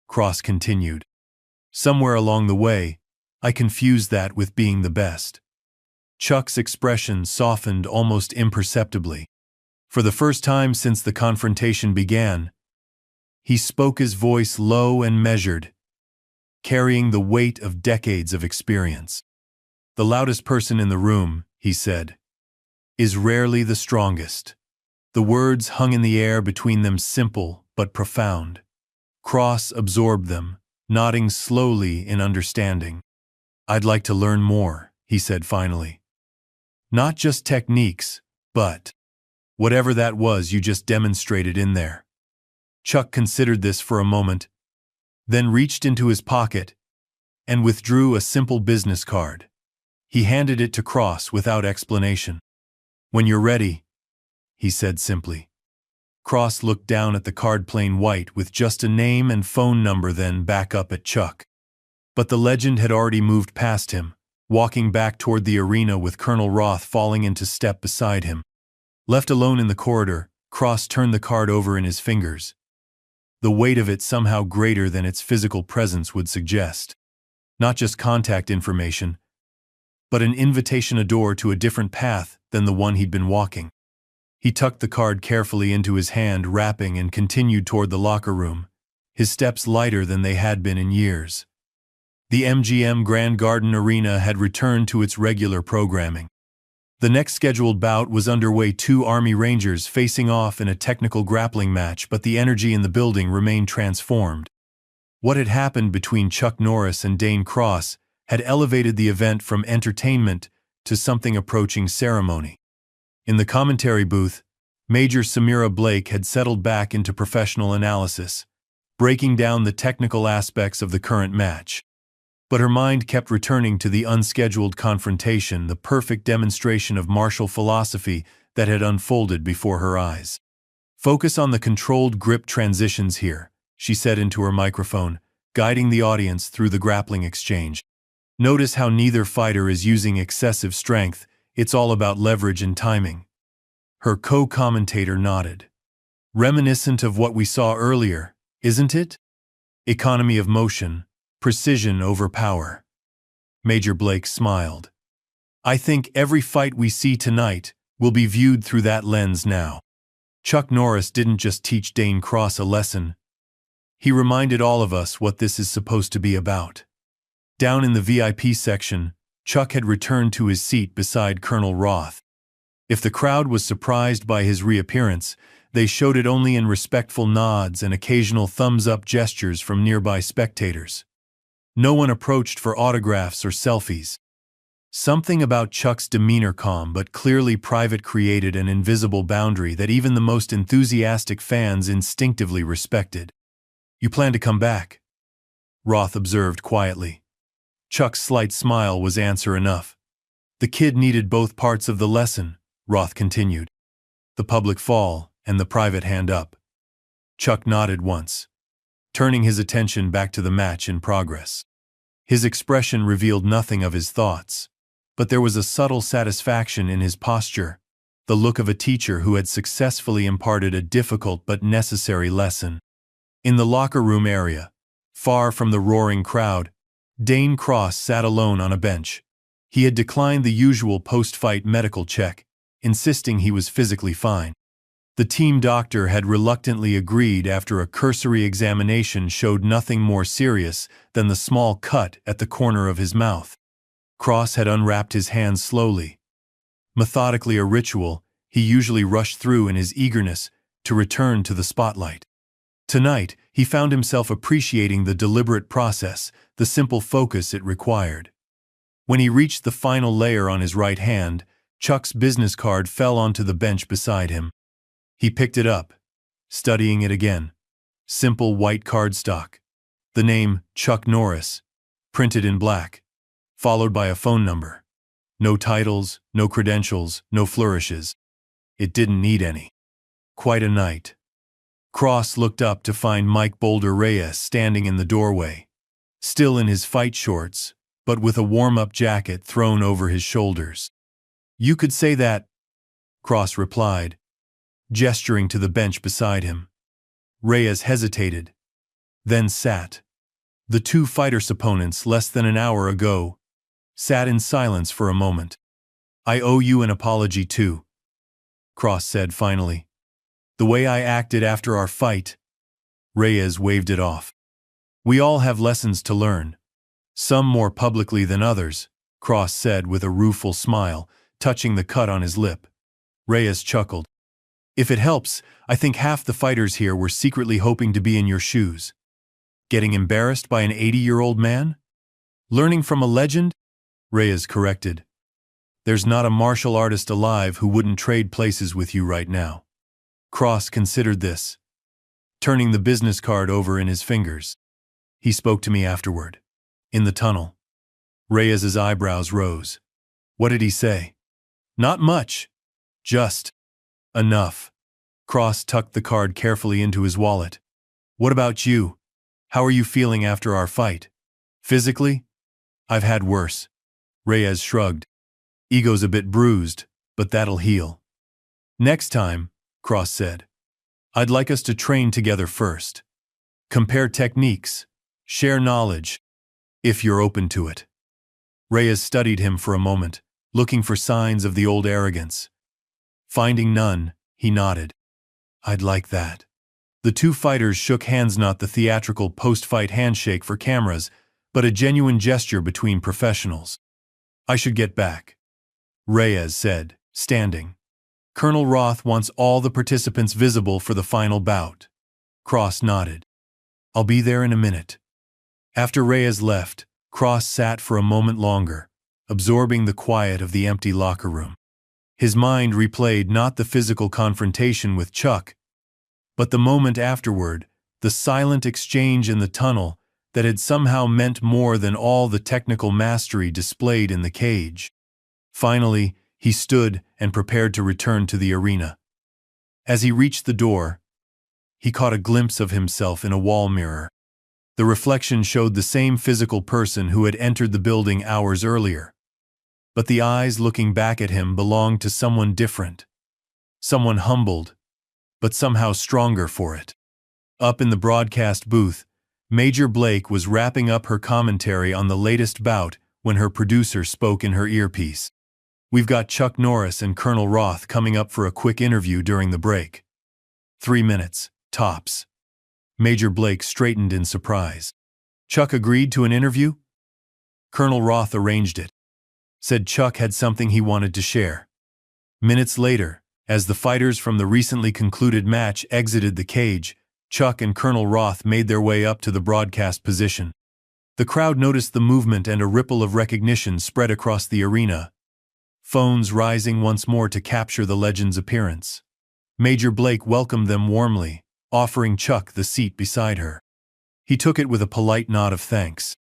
Cross continued. "Somewhere along the way, I confused that with being the best." Chuck's expression softened almost imperceptibly. For the first time since the confrontation began, he spoke, his voice low and measured, carrying the weight of decades of experience. "The loudest person in the room," he said, "is rarely the strongest." The words hung in the air between them, simple but profound. Cross absorbed them, nodding slowly in understanding. "I'd like to learn more," he said finally. "Not just techniques, but whatever that was you just demonstrated in there." Chuck considered this for a moment, then reached into his pocket and withdrew a simple business card. He handed it to Cross without explanation. "When you're ready," he said simply. Cross looked down at the card, plain white with just a name and phone number, then back up at Chuck. But the legend had already moved past him, walking back toward the arena with Colonel Roth falling into step beside him. Left alone in the corridor, Cross turned the card over in his fingers, the weight of it somehow greater than its physical presence would suggest. Not just contact information, but an invitation, a door to a different path than the one he'd been walking. He tucked the card carefully into his hand, wrapping, and continued toward the locker room, his steps lighter than they had been in years. The MGM Grand Garden Arena had returned to its regular programming. The next scheduled bout was underway, two Army Rangers facing off in a technical grappling match, but the energy in the building remained transformed. What had happened between Chuck Norris and Dane Cross had elevated the event from entertainment to something approaching ceremony. In the commentary booth, Major Samira Blake had settled back into professional analysis, breaking down the technical aspects of the current match. But her mind kept returning to the unscheduled confrontation, the perfect demonstration of martial philosophy that had unfolded before her eyes. "Focus on the controlled grip transitions here," she said into her microphone, guiding the audience through the grappling exchange. "Notice how neither fighter is using excessive strength, it's all about leverage and timing." Her co-commentator nodded. "Reminiscent of what we saw earlier, isn't it? Economy of motion, precision over power." Major Blake smiled. "I think every fight we see tonight will be viewed through that lens now." Chuck Norris didn't just teach Dane Cross a lesson. He reminded all of us what this is supposed to be about. Down in the VIP section, Chuck had returned to his seat beside Colonel Roth. If the crowd was surprised by his reappearance, they showed it only in respectful nods and occasional thumbs-up gestures from nearby spectators. No one approached for autographs or selfies. Something about Chuck's demeanor, calm but clearly private, created an invisible boundary that even the most enthusiastic fans instinctively respected. "You plan to come back?" Roth observed quietly. Chuck's slight smile was answer enough. "The kid needed both parts of the lesson," Roth continued. "The public fall and the private hand up." Chuck nodded once, turning his attention back to the match in progress. His expression revealed nothing of his thoughts, but there was a subtle satisfaction in his posture, the look of a teacher who had successfully imparted a difficult but necessary lesson. In the locker room area, far from the roaring crowd, Dane Cross sat alone on a bench. He had declined the usual post-fight medical check, insisting he was physically fine. The team doctor had reluctantly agreed after a cursory examination showed nothing more serious than the small cut at the corner of his mouth. Cross had unwrapped his hands slowly. Methodically, a ritual he usually rushed through in his eagerness to return to the spotlight. Tonight, he found himself appreciating the deliberate process, the simple focus it required. When he reached the final layer on his right hand, Chuck's business card fell onto the bench beside him. He picked it up, studying it again. Simple white cardstock. The name, Chuck Norris, printed in black, followed by a phone number. No titles, no credentials, no flourishes. It didn't need any. Quite a night. Cross looked up to find Mike Boulder Reyes standing in the doorway, still in his fight shorts, but with a warm-up jacket thrown over his shoulders. "You could say that," Cross replied, gesturing to the bench beside him. Reyes hesitated, then sat. The two fighters' opponents less than an hour ago sat in silence for a moment. "I owe you an apology too," Cross said finally. "The way I acted after our fight." Reyes waved it off. "We all have lessons to learn. Some more publicly than others," Cross said with a rueful smile, touching the cut on his lip. Reyes chuckled. "If it helps, I think half the fighters here were secretly hoping to be in your shoes. Getting embarrassed by an 80-year-old man? Learning from a legend?" Reyes corrected. "There's not a martial artist alive who wouldn't trade places with you right now." Cross considered this, turning the business card over in his fingers. "He spoke to me afterward. In the tunnel." Reyes's eyebrows rose. "What did he say?" "Not much. Just enough." Cross tucked the card carefully into his wallet. "What about you? How are you feeling after our fight? Physically?" "I've had worse." Reyes shrugged. "Ego's a bit bruised, but that'll heal." "Next time," Cross said, "I'd like us to train together first. Compare techniques, share knowledge, if you're open to it." Reyes studied him for a moment, looking for signs of the old arrogance. Finding none, he nodded. "I'd like that." The two fighters shook hands, not the theatrical post-fight handshake for cameras, but a genuine gesture between professionals. "I should get back," Reyes said, standing. "Colonel Roth wants all the participants visible for the final bout." Cross nodded. "I'll be there in a minute." After Reyes left, Cross sat for a moment longer, absorbing the quiet of the empty locker room. His mind replayed not the physical confrontation with Chuck, but the moment afterward, the silent exchange in the tunnel that had somehow meant more than all the technical mastery displayed in the cage. Finally, he stood and prepared to return to the arena. As he reached the door, he caught a glimpse of himself in a wall mirror. The reflection showed the same physical person who had entered the building hours earlier. But the eyes looking back at him belonged to someone different. Someone humbled, but somehow stronger for it. Up in the broadcast booth, Major Blake was wrapping up her commentary on the latest bout when her producer spoke in her earpiece. "We've got Chuck Norris and Colonel Roth coming up for a quick interview during the break. 3 minutes, tops." Major Blake straightened in surprise. "Chuck agreed to an interview?" "Colonel Roth arranged it. Said Chuck had something he wanted to share." Minutes later, as the fighters from the recently concluded match exited the cage, Chuck and Colonel Roth made their way up to the broadcast position. The crowd noticed the movement and a ripple of recognition spread across the arena, phones rising once more to capture the legend's appearance. Major Blake welcomed them warmly, offering Chuck the seat beside her. He took it with a polite nod of thanks.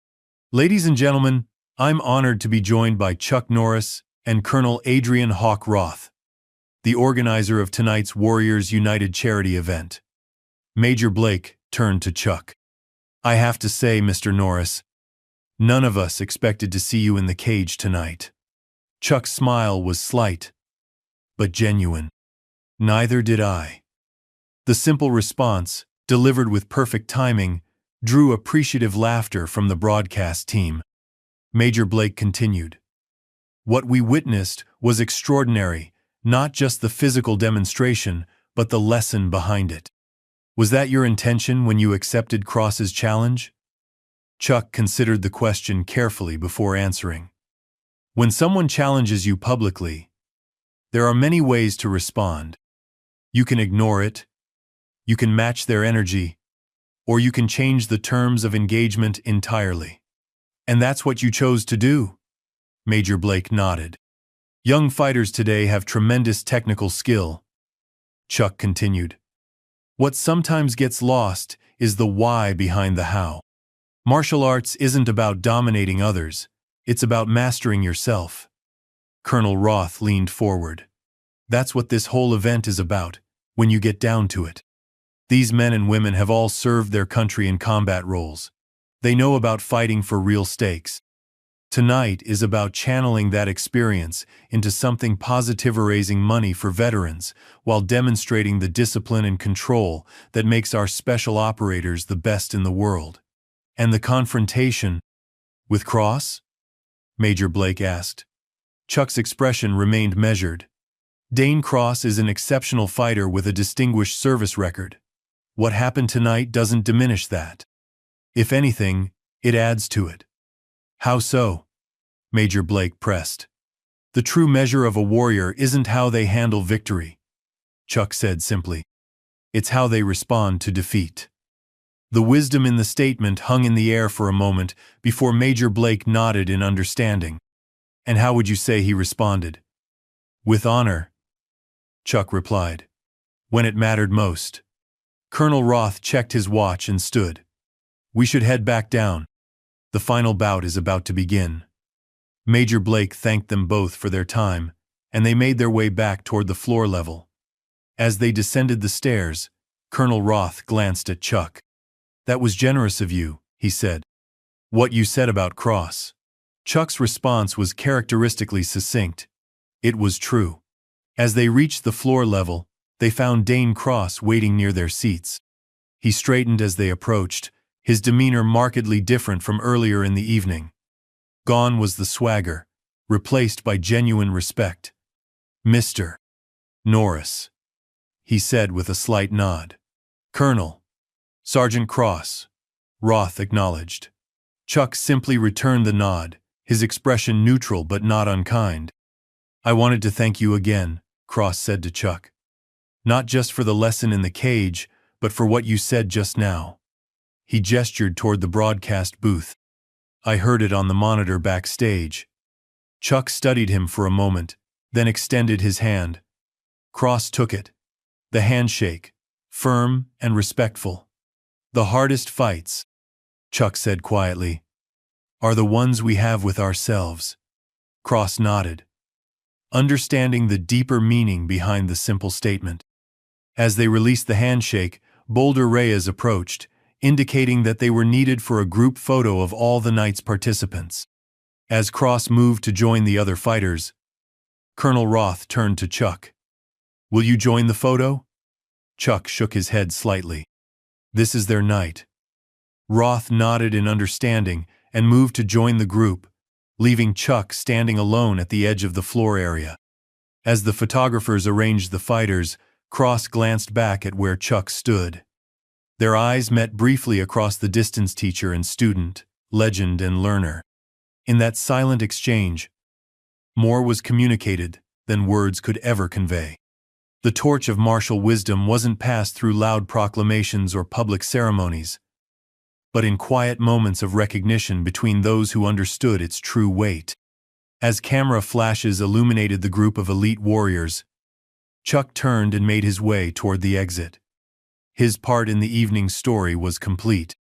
"Ladies and gentlemen, I'm honored to be joined by Chuck Norris and Colonel Adrian Hawk Roth, the organizer of tonight's Warriors United charity event." Major Blake turned to Chuck. "I have to say, Mr. Norris, none of us expected to see you in the cage tonight." Chuck's smile was slight, but genuine. "Neither did I." The simple response, delivered with perfect timing, drew appreciative laughter from the broadcast team. Major Blake continued. "What we witnessed was extraordinary, not just the physical demonstration, but the lesson behind it. Was that your intention when you accepted Cross's challenge?" Chuck considered the question carefully before answering. "When someone challenges you publicly, there are many ways to respond. You can ignore it, you can match their energy, or you can change the terms of engagement entirely. And that's what you chose to do." Major Blake nodded. "Young fighters today have tremendous technical skill, Chuck continued. What sometimes gets lost is the why behind the how. Martial arts isn't about dominating others, it's about mastering yourself. Colonel Roth leaned forward. That's what this whole event is about, when you get down to it. These men and women have all served their country in combat roles. They know about fighting for real stakes. Tonight is about channeling that experience into something positive, raising money for veterans, while demonstrating the discipline and control that makes our special operators the best in the world. And the confrontation with Cross? Major Blake asked. Chuck's expression remained measured. Dane Cross is an exceptional fighter with a distinguished service record. What happened tonight doesn't diminish that. If anything, it adds to it. How so? Major Blake pressed. The true measure of a warrior isn't how they handle victory, Chuck said simply. It's how they respond to defeat. The wisdom in the statement hung in the air for a moment before Major Blake nodded in understanding. And how would you say he responded? With honor, Chuck replied. When it mattered most. Colonel Roth checked his watch and stood. We should head back down. The final bout is about to begin. Major Blake thanked them both for their time, and they made their way back toward the floor level. As they descended the stairs, Colonel Roth glanced at Chuck. That was generous of you, he said. What you said about Cross. Chuck's response was characteristically succinct. It was true. As they reached the floor level, they found Dane Cross waiting near their seats. He straightened as they approached, his demeanor markedly different from earlier in the evening. Gone was the swagger, replaced by genuine respect. Mr. Norris, he said with a slight nod. Colonel. Sergeant Cross, Roth acknowledged. Chuck simply returned the nod, his expression neutral but not unkind. I wanted to thank you again, Cross said to Chuck. Not just for the lesson in the cage, but for what you said just now. He gestured toward the broadcast booth. I heard it on the monitor backstage. Chuck studied him for a moment, then extended his hand. Cross took it. The handshake, firm and respectful. The hardest fights, Chuck said quietly, are the ones we have with ourselves. Cross nodded, understanding the deeper meaning behind the simple statement. As they released the handshake, Boulder Reyes approached, indicating that they were needed for a group photo of all the night's participants. As Cross moved to join the other fighters, Colonel Roth turned to Chuck. Will you join the photo? Chuck shook his head slightly. This is their night. Roth nodded in understanding and moved to join the group, leaving Chuck standing alone at the edge of the floor area. As the photographers arranged the fighters, Cross glanced back at where Chuck stood. Their eyes met briefly across the distance, teacher and student, legend and learner. In that silent exchange, more was communicated than words could ever convey. The torch of martial wisdom wasn't passed through loud proclamations or public ceremonies, but in quiet moments of recognition between those who understood its true weight. As camera flashes illuminated the group of elite warriors, Chuck turned and made his way toward the exit. His part in the evening's story was complete.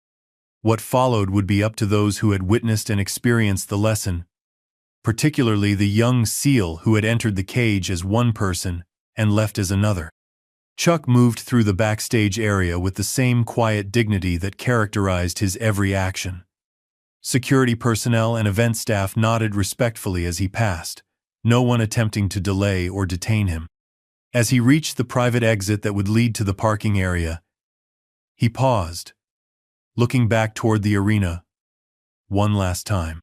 What followed would be up to those who had witnessed and experienced the lesson, particularly the young SEAL who had entered the cage as one person and left as another. Chuck moved through the backstage area with the same quiet dignity that characterized his every action. Security personnel and event staff nodded respectfully as he passed, no one attempting to delay or detain him. As he reached the private exit that would lead to the parking area, he paused, looking back toward the arena one last time.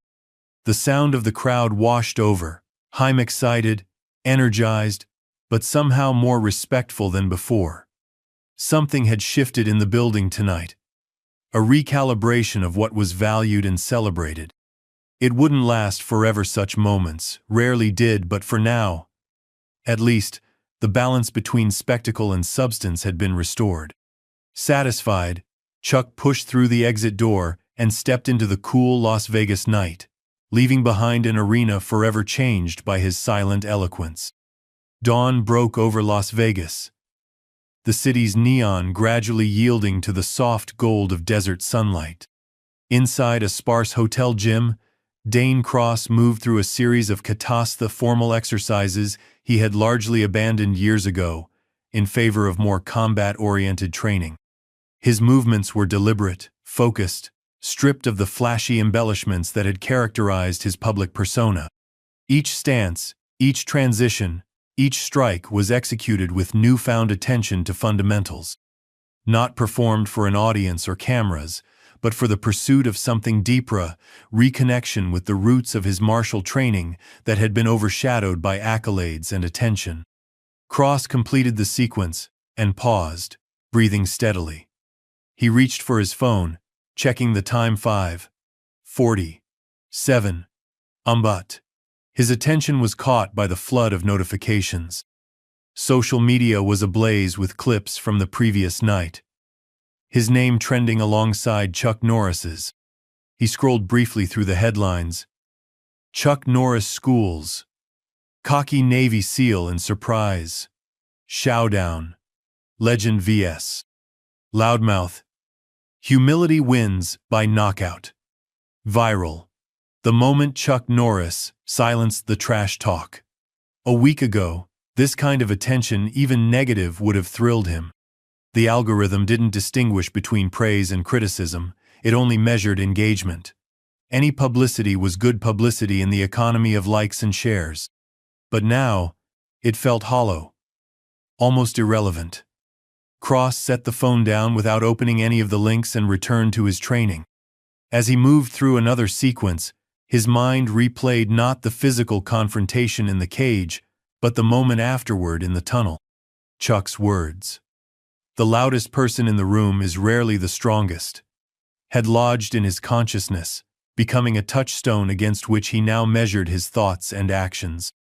The sound of the crowd washed over, him excited, energized, but somehow more respectful than before. Something had shifted in the building tonight. A recalibration of what was valued and celebrated. It wouldn't last forever, such moments rarely did, but for now, at least, the balance between spectacle and substance had been restored. Satisfied, Chuck pushed through the exit door and stepped into the cool Las Vegas night, leaving behind an arena forever changed by his silent eloquence. Dawn broke over Las Vegas. the city's neon gradually yielding to the soft gold of desert sunlight. Inside a sparse hotel gym, Dane Cross moved through a series of katastha formal exercises he had largely abandoned years ago in favor of more combat-oriented training. His movements were deliberate, focused, stripped of the flashy embellishments that had characterized his public persona. Each stance, each transition, each strike was executed with newfound attention to fundamentals. Not performed for an audience or cameras, but for the pursuit of something deeper, reconnection with the roots of his martial training that had been overshadowed by accolades and attention. Cross completed the sequence and paused, breathing steadily. He reached for his phone, checking the time 5:47. But his attention was caught by the flood of notifications. Social media was ablaze with clips from the previous night, his name trending alongside Chuck Norris's. He scrolled briefly through the headlines. Chuck Norris schools. Cocky Navy SEAL in surprise. Showdown. Legend vs. Loudmouth. Humility wins by knockout. Viral. The moment Chuck Norris silenced the trash talk. A week ago, this kind of attention, even negative, would have thrilled him. The algorithm didn't distinguish between praise and criticism, it only measured engagement. Any publicity was good publicity in the economy of likes and shares. But now, it felt hollow. Almost irrelevant. Cross set the phone down without opening any of the links and returned to his training. As he moved through another sequence, his mind replayed not the physical confrontation in the cage, but the moment afterward in the tunnel. Chuck's words. The loudest person in the room is rarely the strongest, had lodged in his consciousness, becoming a touchstone against which he now measured his thoughts and actions.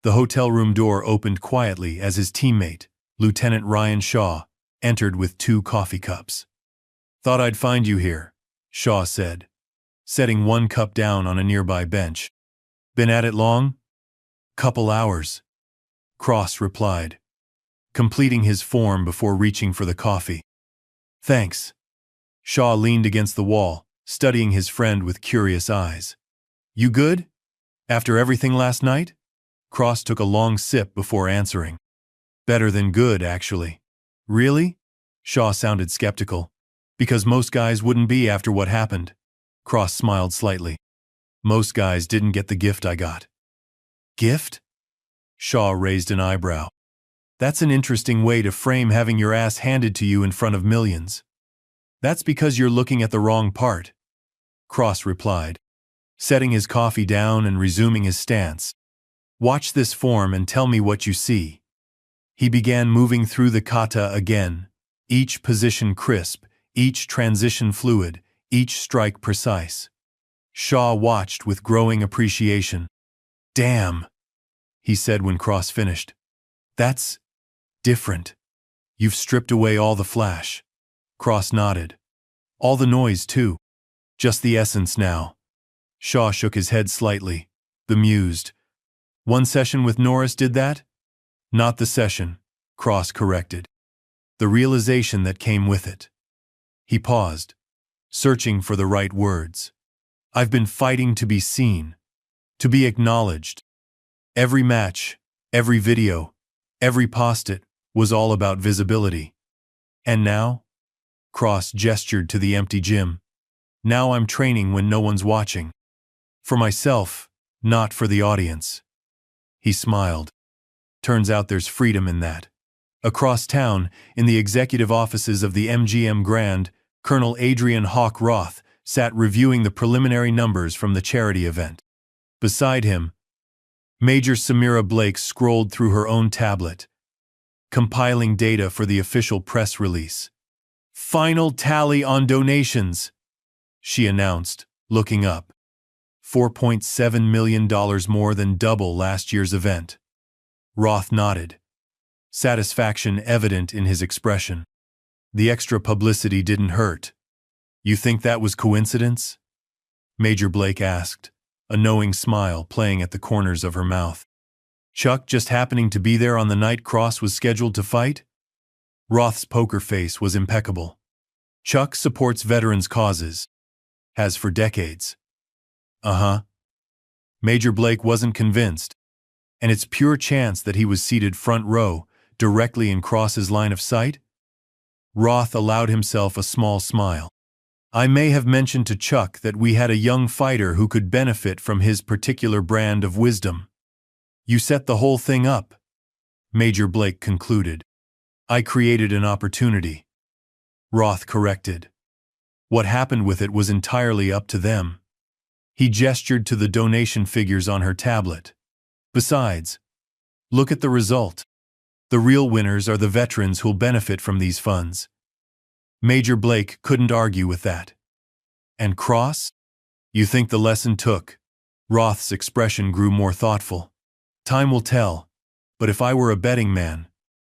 The hotel room door opened quietly as his teammate, Lieutenant Ryan Shaw, entered with 2 coffee cups. "Thought I'd find you here," Shaw said, setting 1 cup down on a nearby bench. "Been at it long?" "Couple hours," Cross replied, completing his form before reaching for the coffee. "Thanks." Shaw leaned against the wall, studying his friend with curious eyes. "You good? After everything last night?" Cross took a long sip before answering. "Better than good, actually." "Really?" Shaw sounded skeptical. "Because most guys wouldn't be after what happened." Cross smiled slightly. "Most guys didn't get the gift I got." "Gift?" Shaw raised an eyebrow. "That's an interesting way to frame having your ass handed to you in front of millions." "That's because you're looking at the wrong part," Cross replied, setting his coffee down and resuming his stance. "Watch this form and tell me what you see." He began moving through the kata again, each position crisp, each transition fluid, each strike precise. Shaw watched with growing appreciation. "Damn," he said when Cross finished. "That's different. You've stripped away all the flash." Cross nodded. "All the noise, too. Just the essence now." Shaw shook his head slightly, bemused. "One session with Norris did that?" "Not the session," Cross corrected. "The realization that came with it." He paused, searching for the right words. "I've been fighting to be seen, to be acknowledged. Every match, every video, every post-it was all about visibility. And now?" Cross gestured to the empty gym. "Now I'm training when no one's watching. For myself, not for the audience." He smiled. "Turns out there's freedom in that." Across town, in the executive offices of the MGM Grand, Colonel Adrian Hawk Roth sat reviewing the preliminary numbers from the charity event. Beside him, Major Samira Blake scrolled through her own tablet, compiling data for the official press release. "Final tally on donations," she announced, looking up. $4.7 million more than double last year's event. Roth nodded, satisfaction evident in his expression. "The extra publicity didn't hurt." "You think that was coincidence?" Major Blake asked, a knowing smile playing at the corners of her mouth. "Chuck just happening to be there on the night Cross was scheduled to fight?" Roth's poker face was impeccable. Chuck supports veterans' causes. Has for decades. Uh-huh. Major Blake wasn't convinced, and it's pure chance that he was seated front row, directly in Cross's line of sight? Roth allowed himself a small smile. I may have mentioned to Chuck that we had a young fighter who could benefit from his particular brand of wisdom. You set the whole thing up, Major Blake concluded. I created an opportunity. Roth corrected. What happened with it was entirely up to them. He gestured to the donation figures on her tablet. Besides, look at the result. The real winners are the veterans who'll benefit from these funds. Major Blake couldn't argue with that. And Cross? You think the lesson took? Roth's expression grew more thoughtful. Time will tell, but if I were a betting man.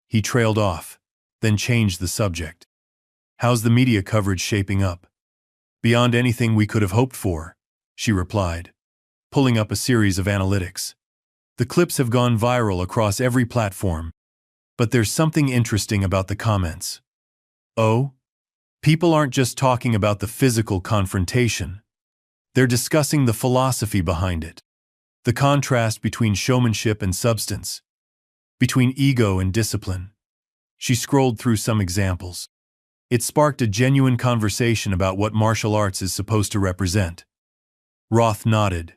He trailed off, then changed the subject. How's the media coverage shaping up? Beyond anything we could have hoped for, she replied, pulling up a series of analytics. The clips have gone viral across every platform, but there's something interesting about the comments. Oh? People aren't just talking about the physical confrontation. They're discussing the philosophy behind it. The contrast between showmanship and substance. Between ego and discipline. She scrolled through some examples. It sparked a genuine conversation about what martial arts is supposed to represent. Roth nodded,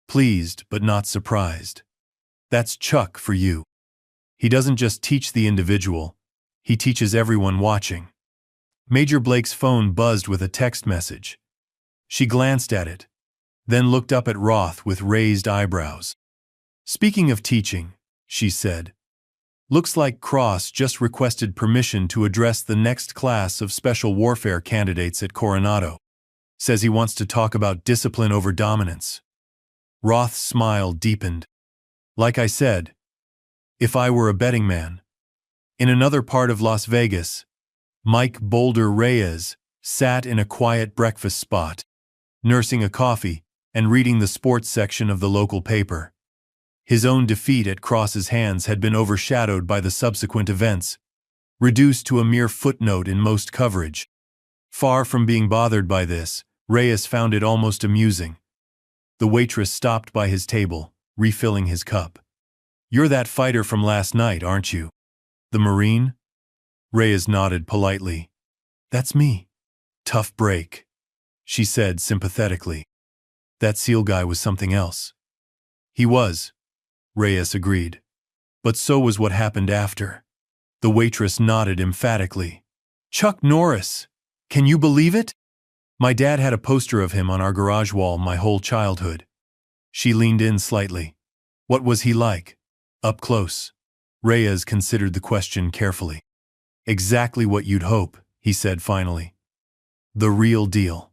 pleased but not surprised. That's Chuck for you. He doesn't just teach the individual, he teaches everyone watching. Major Blake's phone buzzed with a text message. She glanced at it, then looked up at Roth with raised eyebrows. Speaking of teaching, she said, looks like Cross just requested permission to address the next class of special warfare candidates at Coronado. Says he wants to talk about discipline over dominance. Roth's smile deepened. Like I said, if I were a betting man. In another part of Las Vegas, Mike Boulder Reyes sat in a quiet breakfast spot, nursing a coffee and reading the sports section of the local paper. His own defeat at Cross's hands had been overshadowed by the subsequent events, reduced to a mere footnote in most coverage. Far from being bothered by this, Reyes found it almost amusing. The waitress stopped by his table, refilling his cup. You're that fighter from last night, aren't you? The Marine? Reyes nodded politely. That's me. Tough break, she said sympathetically. That SEAL guy was something else. He was, Reyes agreed. But so was what happened after. The waitress nodded emphatically. Chuck Norris! Can you believe it? My dad had a poster of him on our garage wall my whole childhood. She leaned in slightly. What was he like? Up close. Reyes considered the question carefully. Exactly what you'd hope, he said finally. The real deal.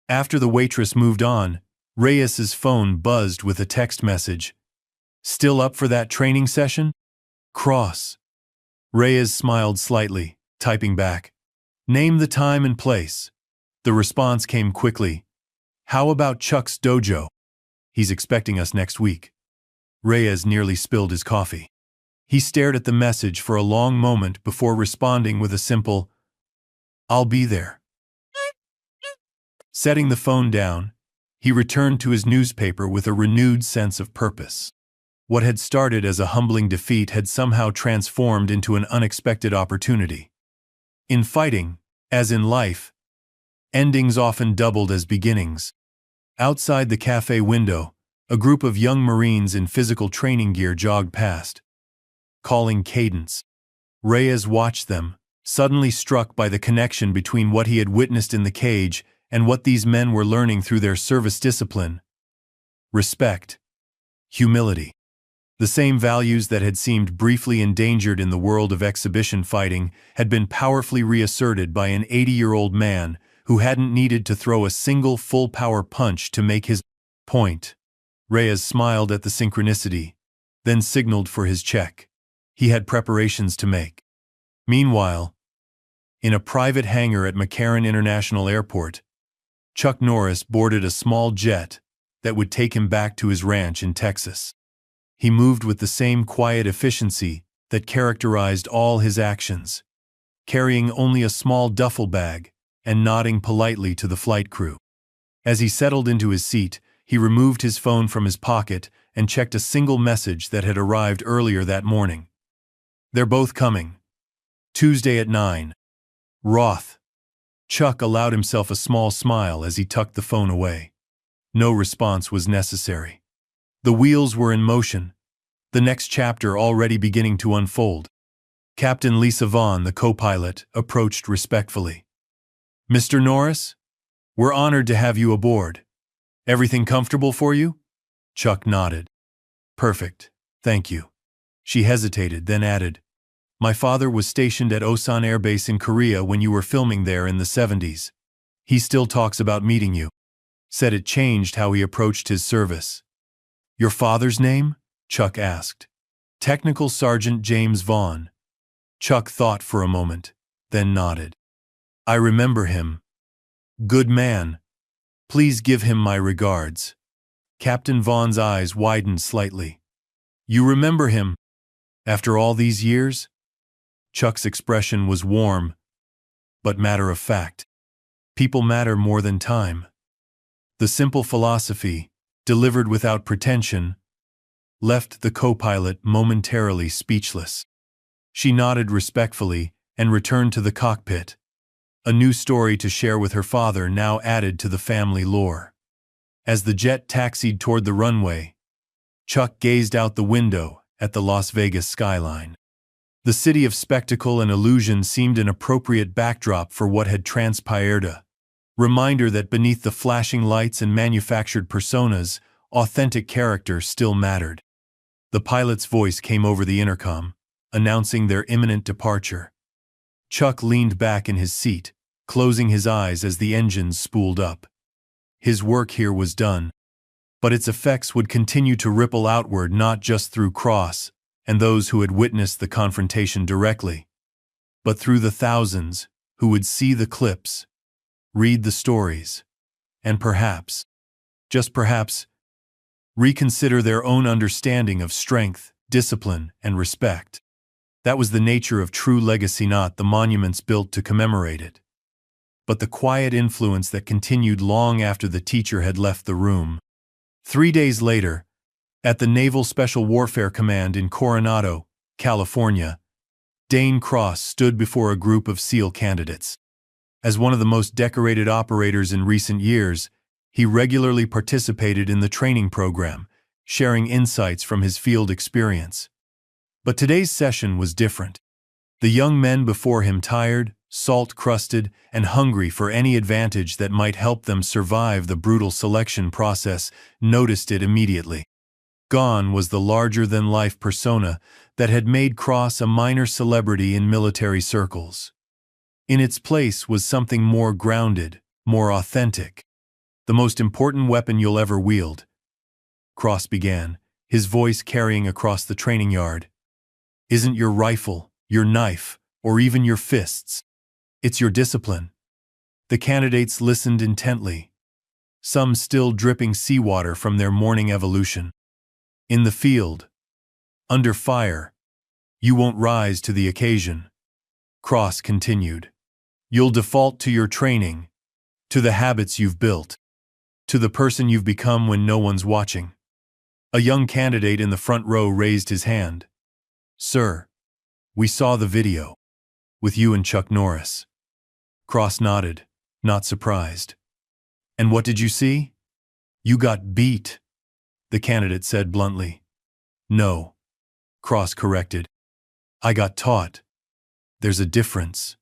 After the waitress moved on, Reyes's phone buzzed with a text message. Still up for that training session? Cross. Reyes smiled slightly, typing back. Name the time and place. The response came quickly. How about Chuck's dojo? He's expecting us next week. Reyes nearly spilled his coffee. He stared at the message for a long moment before responding with a simple, I'll be there. Setting the phone down, he returned to his newspaper with a renewed sense of purpose. What had started as a humbling defeat had somehow transformed into an unexpected opportunity. In fighting, as in life, endings often doubled as beginnings. Outside the cafe window, a group of young Marines in physical training gear jogged past. Calling cadence. Reyes watched them, suddenly struck by the connection between what he had witnessed in the cage and what these men were learning through their service discipline. Respect. Humility. The same values that had seemed briefly endangered in the world of exhibition fighting had been powerfully reasserted by an 80-year-old man who hadn't needed to throw a single full-power punch to make his point. Reyes smiled at the synchronicity, then signaled for his check. He had preparations to make. Meanwhile, in a private hangar at McCarran International Airport, Chuck Norris boarded a small jet that would take him back to his ranch in Texas. He moved with the same quiet efficiency that characterized all his actions. carrying only a small duffel bag and nodding politely to the flight crew. As he settled into his seat, he removed his phone from his pocket and checked a single message that had arrived earlier that morning. "They're both coming. Tuesday at 9. Roth." Chuck allowed himself a small smile as he tucked the phone away. No response was necessary. The wheels were in motion, the next chapter already beginning to unfold. Captain Lisa Vaughn, the co-pilot, approached respectfully. "Mr. Norris? We're honored to have you aboard. Everything comfortable for you?" Chuck nodded. "Perfect, thank you." She hesitated, then added, "My father was stationed at Osan Air Base in Korea when you were filming there in the 70s. He still talks about meeting you. Said it changed how he approached his service." "Your father's name?" Chuck asked. "Technical Sergeant James Vaughn." Chuck thought for a moment, then nodded. "I remember him. Good man. Please give him my regards." Captain Vaughn's eyes widened slightly. "You remember him? After all these years?" Chuck's expression was warm, but matter-of-fact. People matter more than time. The simple philosophy, delivered without pretension, left the co-pilot momentarily speechless. She nodded respectfully and returned to the cockpit. A new story to share with her father now added to the family lore. As the jet taxied toward the runway, Chuck gazed out the window at the Las Vegas skyline. The city of spectacle and illusion seemed an appropriate backdrop for what had transpired, a reminder that beneath the flashing lights and manufactured personas, authentic character still mattered. The pilot's voice came over the intercom, announcing their imminent departure. Chuck leaned back in his seat, closing his eyes as the engines spooled up. His work here was done, but its effects would continue to ripple outward, not just through Cross and those who had witnessed the confrontation directly, but through the thousands who would see the clips, read the stories, and perhaps, just perhaps, reconsider their own understanding of strength, discipline, and respect. That was the nature of true legacy, not the monuments built to commemorate it, but the quiet influence that continued long after the teacher had left the room. 3 days later, at the Naval Special Warfare Command in Coronado, California, Dane Cross stood before a group of SEAL candidates. As one of the most decorated operators in recent years, he regularly participated in the training program, sharing insights from his field experience. But today's session was different. The young men before him, tired, salt-crusted, and hungry for any advantage that might help them survive the brutal selection process, noticed it immediately. Gone was the larger-than-life persona that had made Cross a minor celebrity in military circles. In its place was something more grounded, more authentic. "The most important weapon you'll ever wield," Cross began, his voice carrying across the training yard, "isn't your rifle, your knife, or even your fists. It's your discipline." The candidates listened intently, some still dripping seawater from their morning evolution. "In the field, under fire, you won't rise to the occasion," Cross continued. "You'll default to your training, to the habits you've built, to the person you've become when no one's watching." A young candidate in the front row raised his hand. "Sir, we saw the video. With you and Chuck Norris." Cross nodded, not surprised. "And what did you see?" "You got beat," the candidate said bluntly. "No," Cross corrected. "I got taught. There's a difference."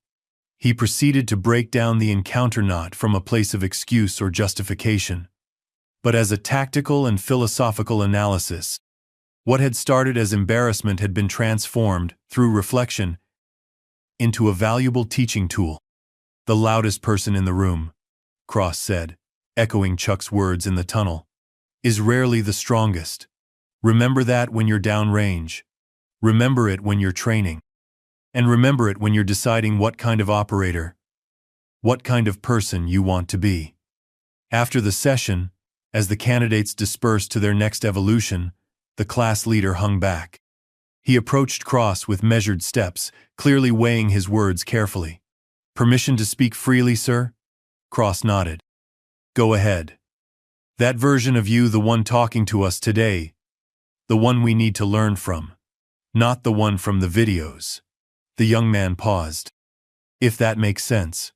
He proceeded to break down the encounter not from a place of excuse or justification, but as a tactical and philosophical analysis. What had started as embarrassment had been transformed, through reflection, into a valuable teaching tool. "The loudest person in the room," Cross said, echoing Chuck's words in the tunnel, "is rarely the strongest. Remember that when you're downrange. Remember it when you're training. And remember it when you're deciding what kind of operator, what kind of person you want to be." After the session, as the candidates dispersed to their next evolution, the class leader hung back. He approached Cross with measured steps, clearly weighing his words carefully. "Permission to speak freely, sir?" Cross nodded. "Go ahead. That version of you, the one talking to us today, the one we need to learn from, not the one from the videos." The young man paused. "If that makes sense."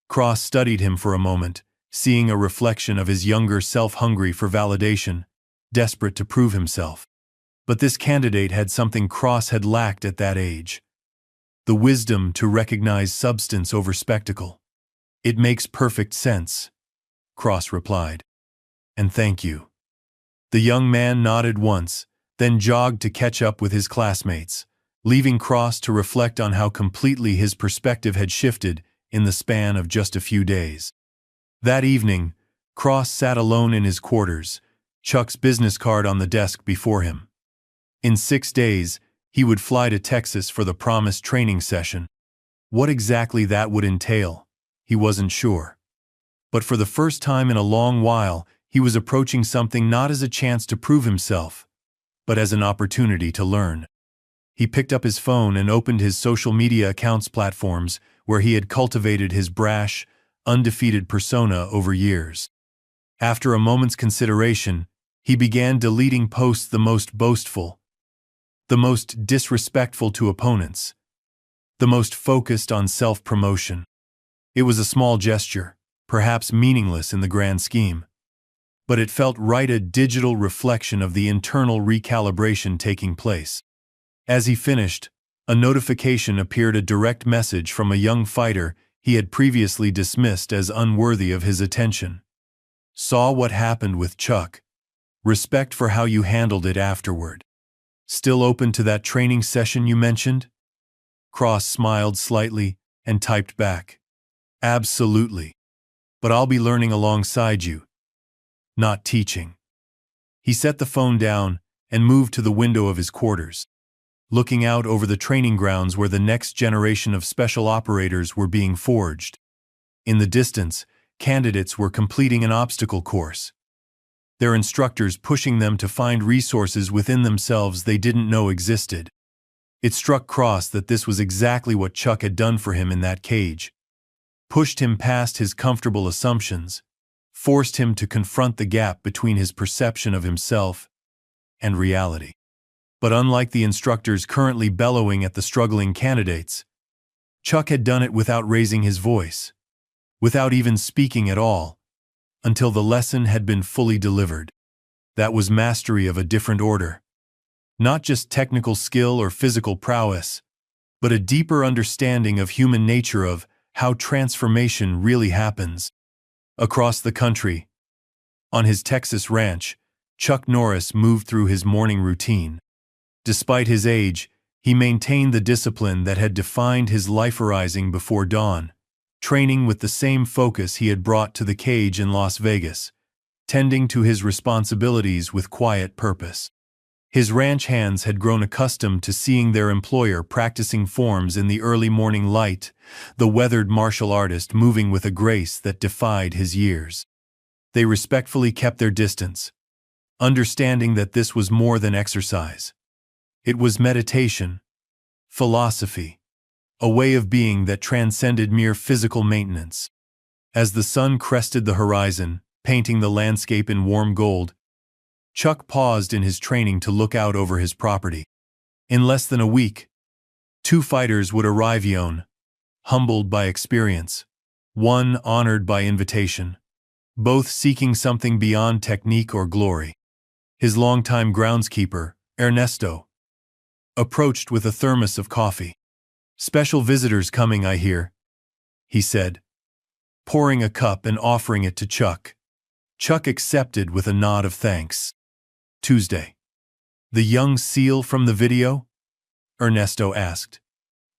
Cross studied him for a moment, seeing a reflection of his younger self, hungry for validation, desperate to prove himself. But this candidate had something Cross had lacked at that age: the wisdom to recognize substance over spectacle. "It makes perfect sense," Cross replied. "And thank you." The young man nodded once, then jogged to catch up with his classmates, leaving Cross to reflect on how completely his perspective had shifted in the span of just a few days. That evening, Cross sat alone in his quarters, Chuck's business card on the desk before him. In 6 days, he would fly to Texas for the promised training session. What exactly that would entail, he wasn't sure. But for the first time in a long while, he was approaching something not as a chance to prove himself, but as an opportunity to learn. He picked up his phone and opened his social media accounts platforms where he had cultivated his brash, undefeated persona over years. After a moment's consideration, he began deleting posts the most boastful, the most disrespectful to opponents, the most focused on self-promotion. It was a small gesture, perhaps meaningless in the grand scheme, but it felt right, a digital reflection of the internal recalibration taking place. As he finished, a notification appeared, a direct message from a young fighter he had previously dismissed as unworthy of his attention. "Saw what happened with Chuck. Respect for how you handled it afterward. Still open to that training session you mentioned?" Cross smiled slightly and typed back, "Absolutely. But I'll be learning alongside you, not teaching." He set the phone down and moved to the window of his quarters, looking out over the training grounds where the next generation of special operators were being forged. In the distance, candidates were completing an obstacle course, their instructors pushing them to find resources within themselves they didn't know existed. It struck Cross that this was exactly what Chuck had done for him in that cage: pushed him past his comfortable assumptions, forced him to confront the gap between his perception of himself and reality. But unlike the instructors currently bellowing at the struggling candidates, Chuck had done it without raising his voice, without even speaking at all, until the lesson had been fully delivered. That was mastery of a different order. Not just technical skill or physical prowess, but a deeper understanding of human nature, of how transformation really happens. Across the country, on his Texas ranch, Chuck Norris moved through his morning routine. Despite his age, he maintained the discipline that had defined his life, rising before dawn, training with the same focus he had brought to the cage in Las Vegas, tending to his responsibilities with quiet purpose. His ranch hands had grown accustomed to seeing their employer practicing forms in the early morning light, the weathered martial artist moving with a grace that defied his years. They respectfully kept their distance, understanding that this was more than exercise. It was meditation, philosophy, a way of being that transcended mere physical maintenance. As the sun crested the horizon, painting the landscape in warm gold, Chuck paused in his training to look out over his property. In less than a week, 2 fighters would arrive, humbled by experience, one honored by invitation, both seeking something beyond technique or glory. His longtime groundskeeper, Ernesto, approached with a thermos of coffee. "Special visitors coming, I hear," he said, pouring a cup and offering it to Chuck. Chuck accepted with a nod of thanks. "Tuesday. The young SEAL from the video?" Ernesto asked.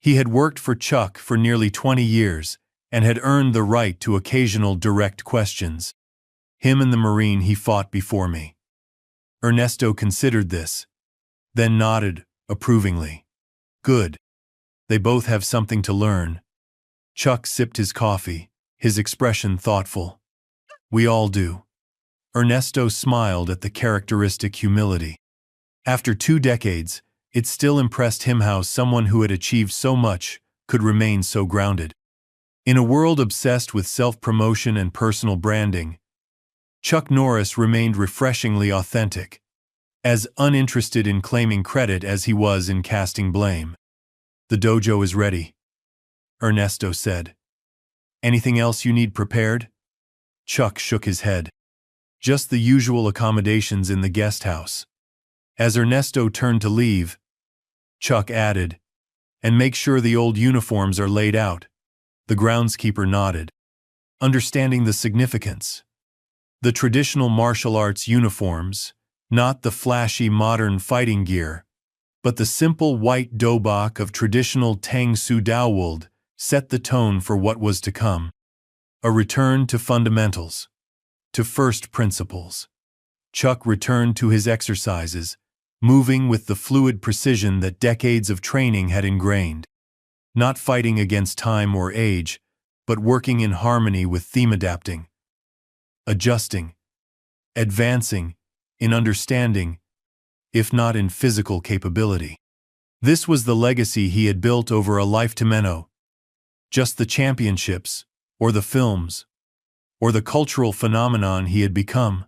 He had worked for Chuck for nearly 20 years and had earned the right to occasional direct questions. "Him and the Marine he fought before me." Ernesto considered this, then nodded approvingly. "Good. They both have something to learn." Chuck sipped his coffee, his expression thoughtful. "We all do." Ernesto smiled at the characteristic humility. After 2 decades, It still impressed him how someone who had achieved so much could remain so grounded. In a world obsessed with self-promotion and personal branding, Chuck Norris remained refreshingly authentic, as uninterested in claiming credit as he was in casting blame. "The dojo is ready," Ernesto said. "Anything else you need prepared?" Chuck shook his head. "Just the usual accommodations in the guest house." As Ernesto turned to leave, Chuck added, "And make sure the old uniforms are laid out." The groundskeeper nodded, understanding the significance. The traditional martial arts uniforms, not the flashy modern fighting gear, but the simple white dobok of traditional Tang Su Daowold, set the tone for what was to come. A return to fundamentals, to first principles. Chuck returned to his exercises, moving with the fluid precision that decades of training had ingrained. Not fighting against time or age, but working in harmony with theme, adapting, adjusting, advancing, in understanding, if not in physical capability. This was the legacy he had built over a lifetime. Just the championships, or the films, or the cultural phenomenon he had become,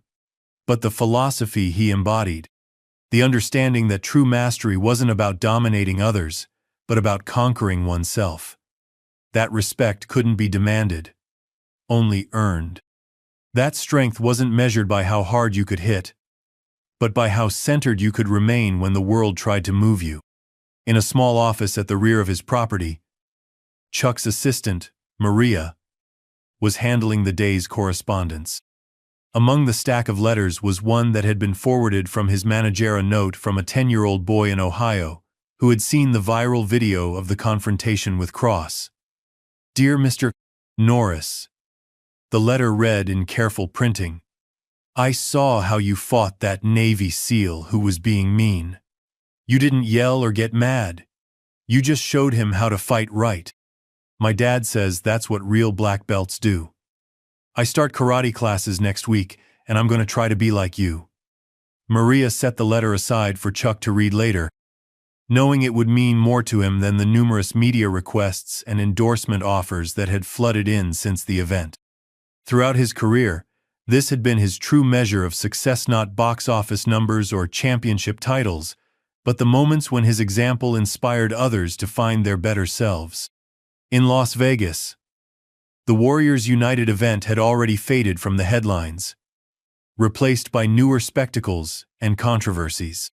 but the philosophy he embodied. The understanding that true mastery wasn't about dominating others, but about conquering oneself. That respect couldn't be demanded, only earned. That strength wasn't measured by how hard you could hit, but by how centered you could remain when the world tried to move you. In a small office at the rear of his property, Chuck's assistant, Maria, was handling the day's correspondence. Among the stack of letters was one that had been forwarded from his manager, a note from a 10-year-old boy in Ohio who had seen the viral video of the confrontation with Cross. "Dear Mr. Norris," the letter read in careful printing, "I saw how you fought that Navy SEAL who was being mean. You didn't yell or get mad. You just showed him how to fight right. My dad says that's what real black belts do. I start karate classes next week, and I'm going to try to be like you." Maria set the letter aside for Chuck to read later, knowing it would mean more to him than the numerous media requests and endorsement offers that had flooded in since the event. Throughout his career, this had been his true measure of success, not box office numbers or championship titles, but the moments when his example inspired others to find their better selves. In Las Vegas, the Warriors United event had already faded from the headlines, replaced by newer spectacles and controversies.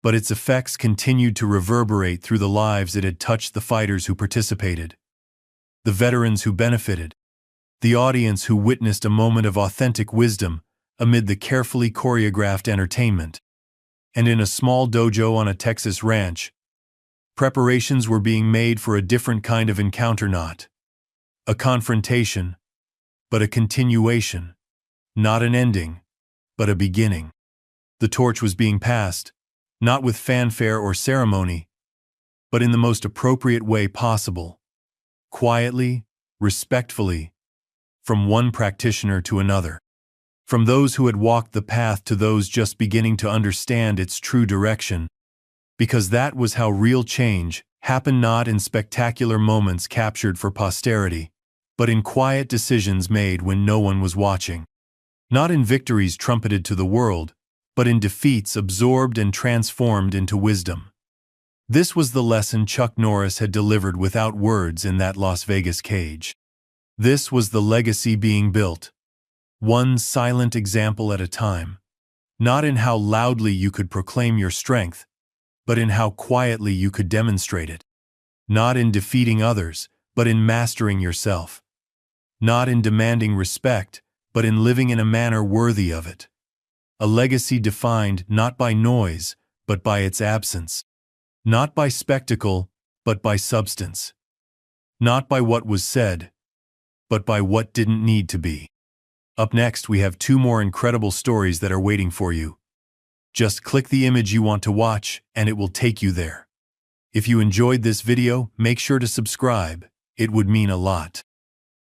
But its effects continued to reverberate through the lives it had touched: the fighters who participated, the veterans who benefited, the audience who witnessed a moment of authentic wisdom amid the carefully choreographed entertainment. And in a small dojo on a Texas ranch, preparations were being made for a different kind of encounter, not a confrontation, but a continuation, not an ending, but a beginning. The torch was being passed, not with fanfare or ceremony, but in the most appropriate way possible, quietly, respectfully, from one practitioner to another, from those who had walked the path to those just beginning to understand its true direction, because that was how real change happened, not in spectacular moments captured for posterity, but in quiet decisions made when no one was watching. Not in victories trumpeted to the world, but in defeats absorbed and transformed into wisdom. This was the lesson Chuck Norris had delivered without words in that Las Vegas cage. This was the legacy being built, one silent example at a time, not in how loudly you could proclaim your strength, but in how quietly you could demonstrate it. Not in defeating others, but in mastering yourself. Not in demanding respect, but in living in a manner worthy of it. A legacy defined not by noise, but by its absence. Not by spectacle, but by substance. Not by what was said, but by what didn't need to be. Up next, we have 2 more incredible stories that are waiting for you. Just click the image you want to watch, and it will take you there. If you enjoyed this video, make sure to subscribe. It would mean a lot.